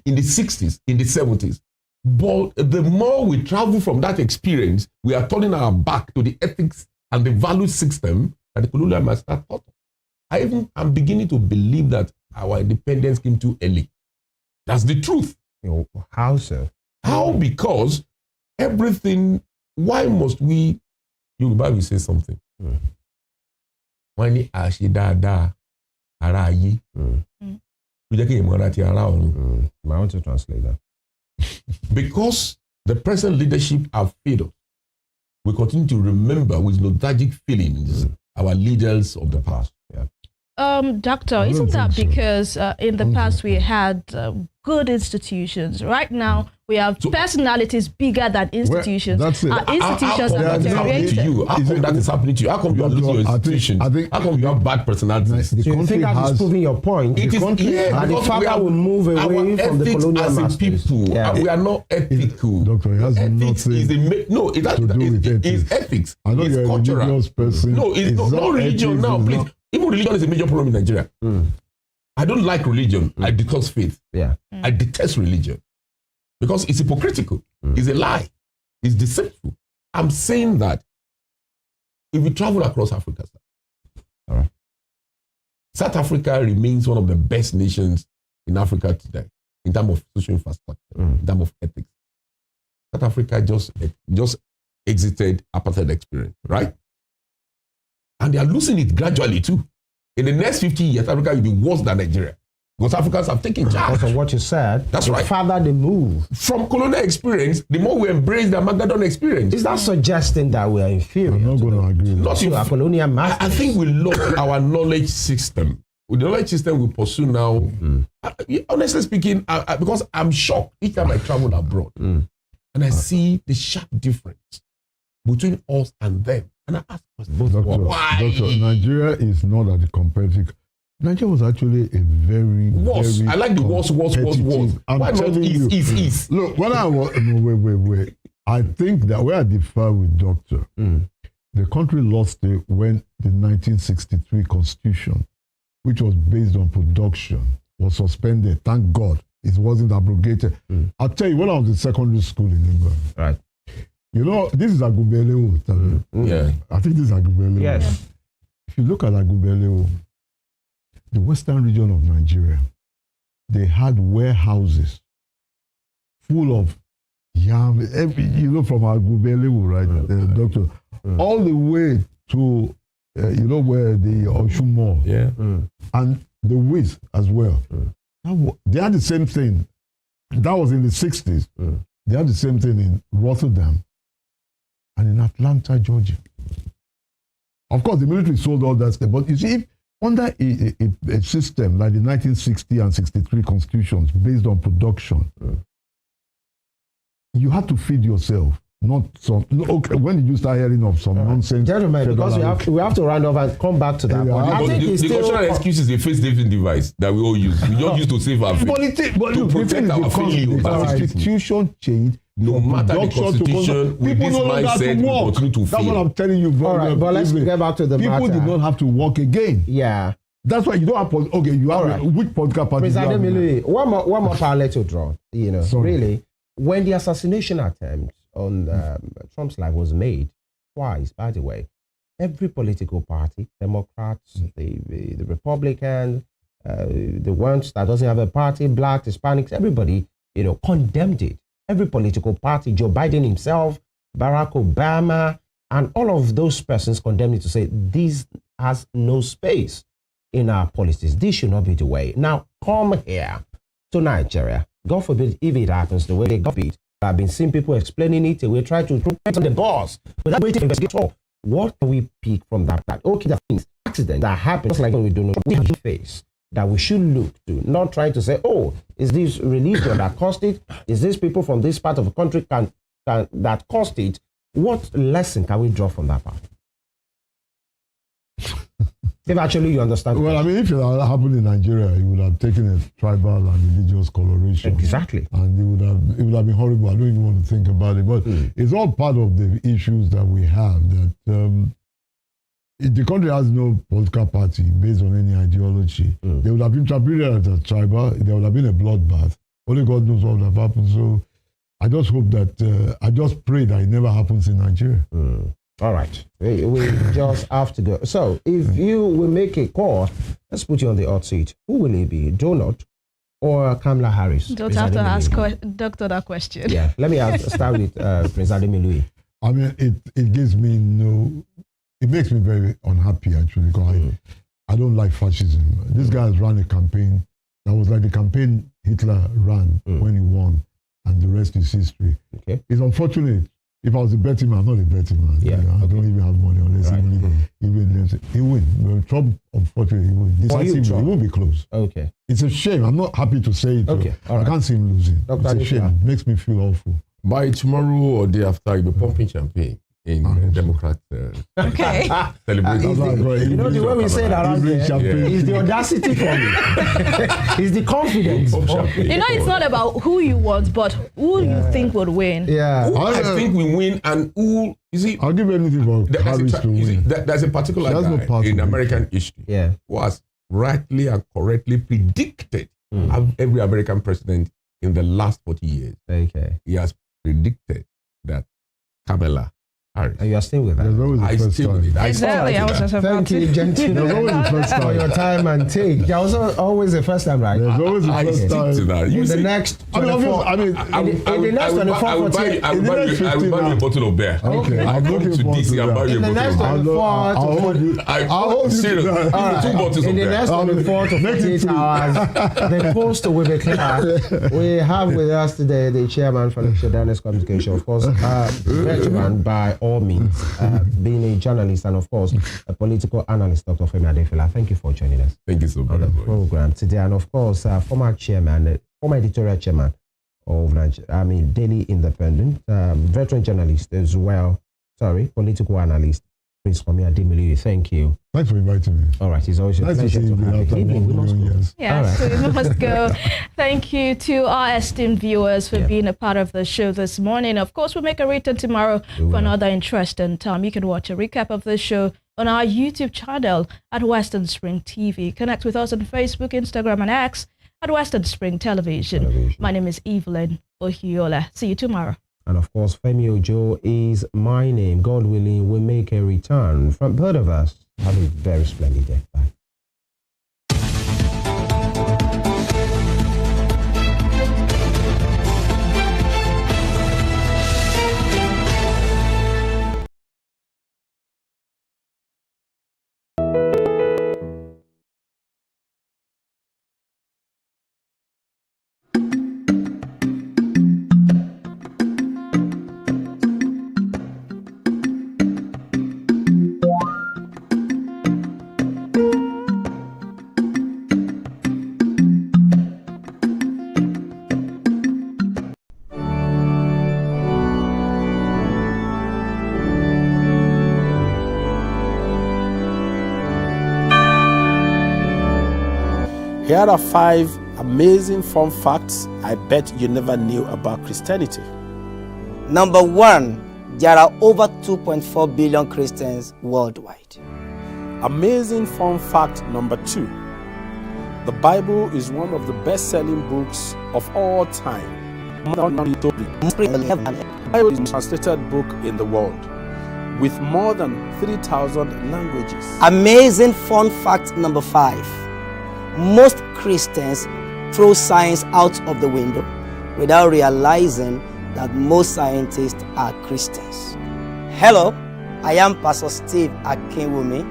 In the 60s, in the 70s. But the more we travel from that experience, we are turning our back to the ethics and the value system that the colonial master taught us. I'm beginning to believe that our independence came too early. That's the truth.
How so?
How? Because everything, why must we, Yoruba will say something. Wọ́n ní àṣedáadáa ara ayé. I
want to translate that.
Because the present leadership have failed us, we continue to remember with nostalgic feelings our leaders of the past.
Doctor, isn't that because in the past we had good institutions? Right now we have personalities bigger than institutions. Our institutions are deteriorated.
How come that is happening to you? How come you are losing your institutions? How come you have bad personalities?
So you think that is proving your point?
It is,
the father will move away from the colonial masters.
People, we are not ethical.
Doctor, it has
ethics
nothing
is it's ethics.
I know
it's
you're
cultural.
A religious person.
No, it's not religion now, please. Even religion is a major problem in Nigeria. I don't like religion. I detest faith. I detest religion because it's hypocritical. It's a lie. It's deceitful. I'm saying that if we travel across Africa, South Africa remains one of the best nations in Africa today in terms of social infrastructure, in terms of ethics. South Africa just exited apartheid experience, right? And they are losing it gradually too. In the next 50 years, Africa will be worse than Nigeria. Because Africans have taken charge.
Because of what you said,
that's right.
The farther they move.
From colonial experience, the more we embrace the Armageddon experience.
Is that suggesting that we are inferior?
I'm not going to agree.
Not
to our colonial masters.
I think we lost our knowledge system. With the knowledge system we pursue now, honestly speaking, because I'm shocked each time I travel abroad and I see the sharp difference between us and them. And I ask myself, why?
Doctor, Nigeria is not at the competitive. Nigeria was actually a very, very
I like the worst. Why not ease?
Look, when I was, wait. I think that where I differ with Doctor, the country lost it when the 1963 Constitution, which was based on production, was suspended. Thank God it wasn't abrogated. I'll tell you, when I was in secondary school in England,
right?
You know, this is Agubelewo.
Yeah.
I think this is Agubelewo.
Yes.
If you look at Agubelewo, the western region of Nigeria, they had warehouses full of yam, you know, from Agubelewo, right, doctor, all the way to, you know, where the Oshun Mall, and the Wiz as well. They had the same thing. That was in the 60s. They had the same thing in Rotterdam and in Atlanta, Georgia. Of course, the military sold all that stuff, but you see, if under a system like the 1960 and 63 constitutions based on production, you had to feed yourself, not some. Okay, when did you start hearing of some nonsense?
Gentlemen, because we have to round off and come back to that. I think
the cultural excuse is a face-saving device that we all use. We don't use to save our face. To protect our failure.
The constitution changed.
No matter the constitution, with this mindset, we continue to fail.
That's what I'm telling you.
All right, but let's get back to the matter.
People did not have to work again.
Yeah.
That's why you don't have. Okay, you have which political party?
President Milui, one more parallel to draw. You know, really, when the assassination attempt on Trump's life was made twice, by the way, every political party, Democrats, the Republicans, the ones that doesn't have a party, Black, Hispanics, everybody, you know, condemned it. Every political party, Joe Biden himself, Barack Obama, and all of those persons condemned it to say this has no space in our policies. This should not be the way. Now, come here to Nigeria. God forbid if it happens the way they got it. I've been seeing people explaining it. We try to put on the boss without waiting to investigate. What can we pick from that? Okay, the things, accidents that happen, just like when we don't know, we have to face that we should look to, not trying to say, oh, is this religion that caused it? Is this people from this part of the country that caused it? What lesson can we draw from that part? If actually you understand.
Well, I mean, if it had happened in Nigeria, it would have taken a tribal and religious coloration.
Exactly.
And it would have been horrible. I don't even want to think about it. But it's all part of the issues that we have, that the country has no political party based on any ideology. They would have interpreted it as tribal. There would have been a bloodbath. Only God knows what would have happened. So I just hope that, I just pray that it never happens in Nigeria.
All right. We just have to go. So if you will make a call, let's put you on the hot seat. Who will it be, Donald or Kamala Harris?
Don't have to ask Doctor that question.
Yeah. Let me start with Prince Ademilui.
I mean, it gives me it makes me very unhappy, actually, because I don't like fascism. This guy has run a campaign that was like the campaign Hitler ran when he won, and the rest is history.
Okay.
It's unfortunate. If I was a betting man, I'm not a betting man.
Yeah,
I don't even have money unless he win. Trump, unfortunately, he win. Decisively, he won't be close.
Okay.
It's a shame. I'm not happy to say it.
Okay.
I can't see him losing. It's a shame. It makes me feel awful.
By tomorrow or day after, you'll be pumping champagne in Democrat
okay.
celebration.
You know the way we say that around here is the audacity for me. It's the confidence.
You know, it's not about who you want, but who you think would win.
Yeah.
Who I think we win and who, you see,
I'll give anything for Harris to win.
There's a particular guy in American history who has rightly and correctly predicted every American president in the last 40 years.
Okay.
He has predicted that Kamala Harris.
And you are still with that?
I still with it.
Exactly. I was just about
Thank you, gentlemen.
There's always a first time.
For your time and take. There's always a first time, right?
There's always a first time.
To that.
In the next 24.
I will buy you a bottle of beer.
Okay.
I'll come to DC and buy you a bottle of beer.
I'll
serious. 2 bottles of beer.
In the next 24 to 48 hours, the post will be clear. We have with us today the chairman for the Daniels Communication, of course, veteran by all means, being a journalist and of course a political analyst, Dr. Femi Adefila. Thank you for joining us.
Thank you so much
on the program today, and of course former editorial chairman of Daily Independent, veteran journalist as well. Political analyst, Prince Kwame Ademilui. Thank you.
Thanks for inviting me.
All right, it's always a pleasure to have you.
We must go.
Yes, so we must go. Thank you to our esteemed viewers for being a part of the show this morning. Of course, we'll make a return tomorrow for another interesting time. You can watch a recap of the show on our YouTube channel at Western Spring TV. Connect with us on Facebook, Instagram, and X at Western Spring Television. My name is Evelyn Ohiola. See you tomorrow.
And of course, Femi Ojo is my name. God willing, we'll make a return. From both of us, have a very splendid day. Bye.
Here are 5 amazing fun facts I bet you never knew about Christianity.
Number 1, there are over 2.4 billion Christians worldwide.
Amazing fun fact number 2. The Bible is one of the best-selling books of all time. The Bible is the translated book in the world with more than 3,000 languages.
Amazing fun fact number 5. Most Christians throw science out of the window without realizing that most scientists are Christians. Hello, I am Pastor Steve Akinwumi.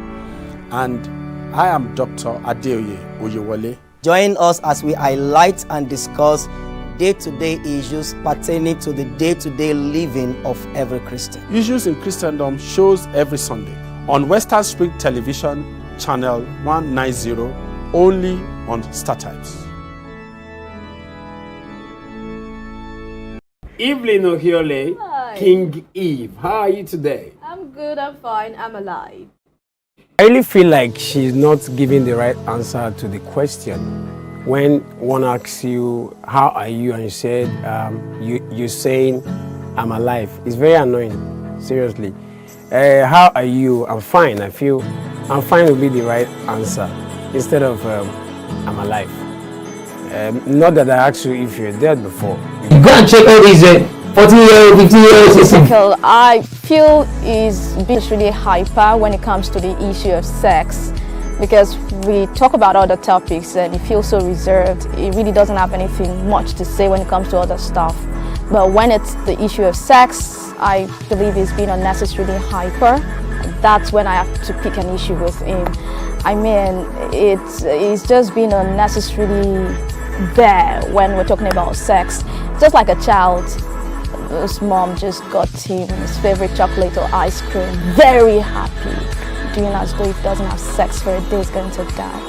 And I am Dr. Adeoye Oyewole.
Join us as we highlight and discuss day-to-day issues pertaining to the day-to-day living of every Christian.
Issues in Christendom shows every Sunday on Western Spring Television, channel 190, only on StarTimes.
Evelyn Ohiole,
Hi.
King Eve. How are you today?
I'm good, I'm fine, I'm alive.
I really feel like she's not giving the right answer to the question. When one asks you, how are you? And you said, you're saying, I'm alive. It's very annoying, seriously. How are you? I'm fine. I feel I'm fine will be the right answer instead of I'm alive. Not that I asked you if you're dead before.
Go and check all these 40-year-old, 50-year-old.
I feel is being really hyper when it comes to the issue of sex, because we talk about other topics and he feels so reserved. He really doesn't have anything much to say when it comes to other stuff. But when it's the issue of sex, I believe he's being unnecessarily hyper. That's when I have to pick an issue with him. I mean, it's just being unnecessarily there when we're talking about sex. Just like a child, his mom just got him his favorite chocolate or ice cream, very happy, doing as though if he doesn't have sex for a day, he's going to die.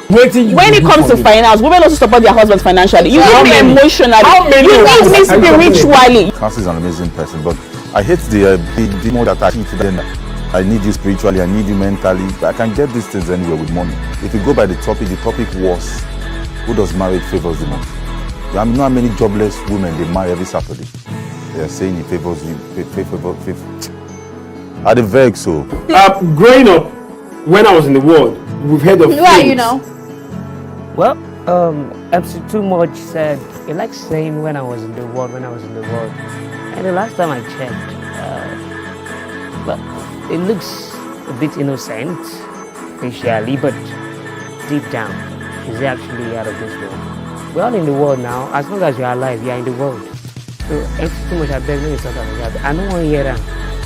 When it comes to finance, women also support their husbands financially. You need me emotionally. You need me spiritually.
Cassie is an amazing person, but I hate the more that I think to them. I need you spiritually, I need you mentally. I can get these things anywhere with money. If you go by the topic was, who does marriage favors the most? You know how many jobless women they marry every Saturday? They are saying it favors you, favor. Are they vague so?
Growing up, when I was in the world, we've heard of
Who are you now?
Well, MC Too Much said he likes saying when I was in the world, and the last time I checked, well, it looks a bit innocent, facially, but deep down, he's actually out of this world. We're all in the world now. As long as you're alive, you're in the world. So, MC Too Much, I beg you to talk about that. I don't want to hear that.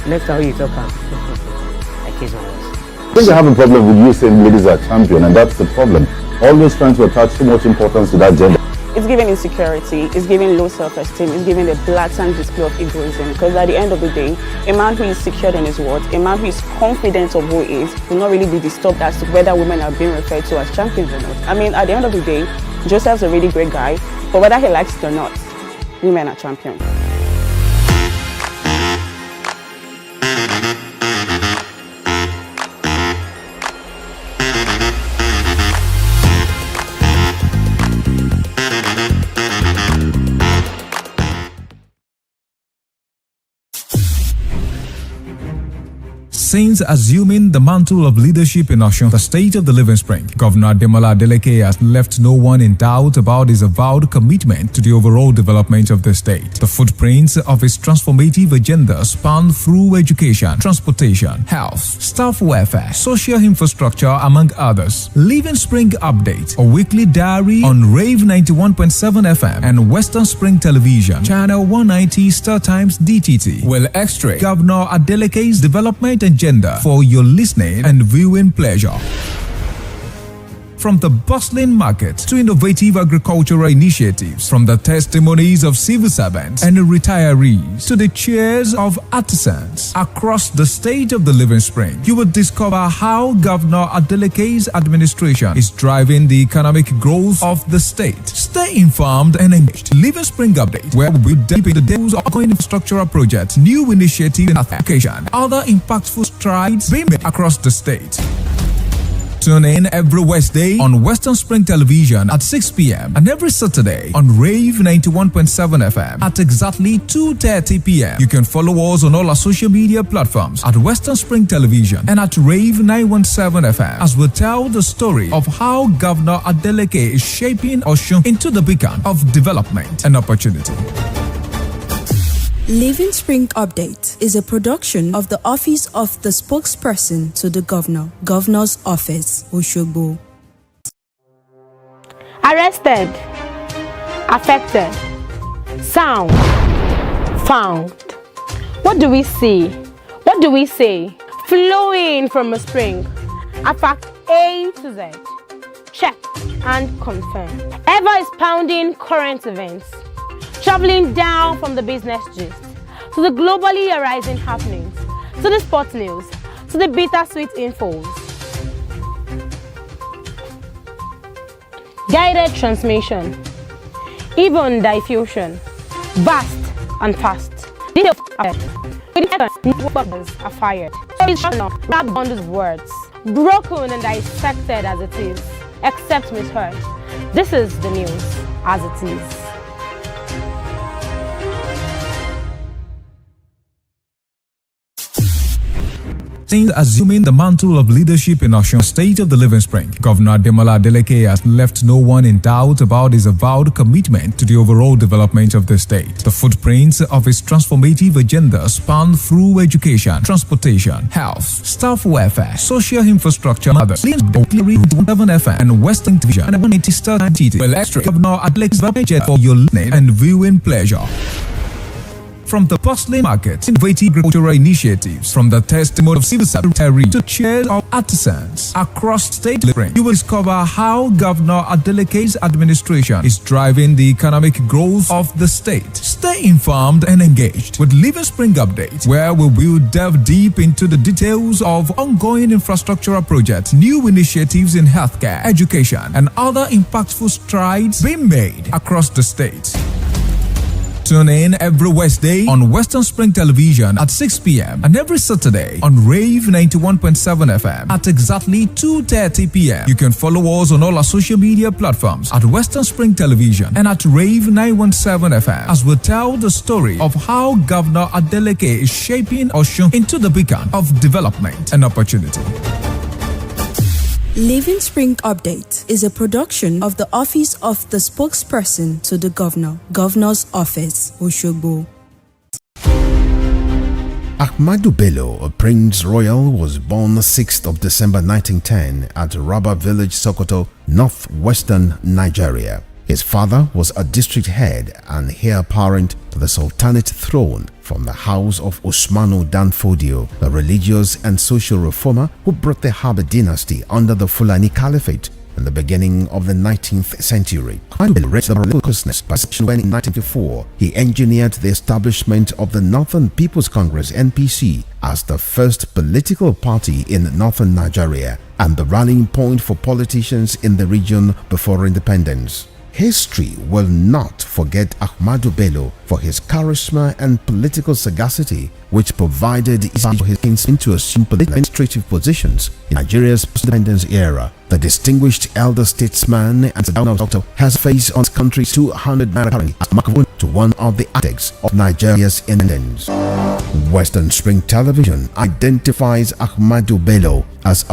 Next time you talk, I kiss my ass.
I think they have a problem with you saying ladies are champion, and that's the problem. Always trying to attach too much importance to that gender.
It's giving insecurity, it's giving low self-esteem, it's giving a blatant display of egoism. Because at the end of the day, a man who is secured in his words, a man who is confident of who he is, will not really be disturbed as to whether women are being referred to as champions or not. I mean, at the end of the day, Joseph's a really great guy, but whether he likes it or not, women are champions.
Since assuming the mantle of leadership in Osun, the state of the Living Spring, Governor Ademola Adeleke has left no one in doubt about his avowed commitment to the overall development of the state. The footprints of his transformative agenda span through education, transportation, health, staff welfare, social infrastructure, among others. Living Spring Update, a weekly diary on Rave 91.7 FM and Western Spring Television, Channel 190 Star Times DTT, will extract Governor Adeleke's development agenda for your listening and viewing pleasure. From the bustling market to innovative agricultural initiatives, from the testimonies of civil servants and retirees to the cheers of artisans across the state of the Living Spring, you will discover how Governor Adeleke's administration is driving the economic growth of the state. Stay informed and engaged. Living Spring Update, where we will deep into the details of ongoing infrastructural projects, new initiatives in education, other impactful strides being made across the state. Tune in every Wednesday on Western Spring Television at 6 p.m. and every Saturday on Rave 91.7 FM at exactly 2:30 p.m. You can follow us on all our social media platforms at Western Spring Television and at Rave 917 FM as we tell the story of how Governor Adeleke is shaping Osun into the beacon of development and opportunity.
Living Spring Update is a production of the Office of the Spokesperson to the Governor, Governor's Office, Osogbo.
Arrested, affected, sound, found. What do we see? What do we say? Flowing from a spring. A fact A to Z. Check and confirm. Ever expounding current events. Traveling down from the business gist to the globally arising happenings, to the sports news, to the bittersweet infos. Guided transmission, even diffusion, vast and fast. Details are fired. Grab bundles words, broken and dissected as it is, except misheard. This is the news as it is.
Since assuming the mantle of leadership in Osun, state of the Living Spring, Governor Ademola Adeleke has left no one in doubt about his avowed commitment to the overall development of the state. The footprints of his transformative agenda span through education, transportation, health, staff welfare, social infrastructure, and others. Living 7 FM and Western Division and 180 Star TT will extract Governor Adeleke's agenda for your listening and viewing pleasure. From the bustling market, innovative agricultural initiatives, from the testimony of civil servants to cheers of artisans across state, you will discover how Governor Adeleke's administration is driving the economic growth of the state. Stay informed and engaged with Living Spring Update, where we will delve deep into the details of ongoing infrastructural projects, new initiatives in healthcare, education, and other impactful strides being made across the state. Tune in every Wednesday on Western Spring Television at 6 p.m. and every Saturday on Rave 91.7 FM at exactly 2:30 p.m. You can follow us on all our social media platforms at Western Spring Television and at Rave 917 FM as we tell the story of how Governor Adeleke is shaping Osun into the beacon of development and opportunity.
Living Spring Update is a production of the Office of the Spokesperson to the Governor, Governor's Office, Osogbo.
Ahmadu Bello, a Prince Royal, was born 6th of December 1910 at Raba Village, Sokoto, northwestern Nigeria. His father was a district head and heir apparent to the Sultanate throne from the house of Usmanu Danfodio, a religious and social reformer who brought the Habib dynasty under the Fulani Caliphate in the beginning of the 19th century. Ahmadu raised the consciousness when in 1954 he engineered the establishment of the Northern People's Congress (NPC) as the first political party in northern Nigeria and the rallying point for politicians in the region before independence. History will not forget Ahmadu Bello for his charisma and political sagacity, which provided ease for his kings into assume administrative positions in Nigeria's post-independence era. The distinguished elder statesman and doctor has faced on his country's 200 currency as Makavun to one of the architects of Nigeria's independence. Western Spring Television identifies Ahmadu Bello as a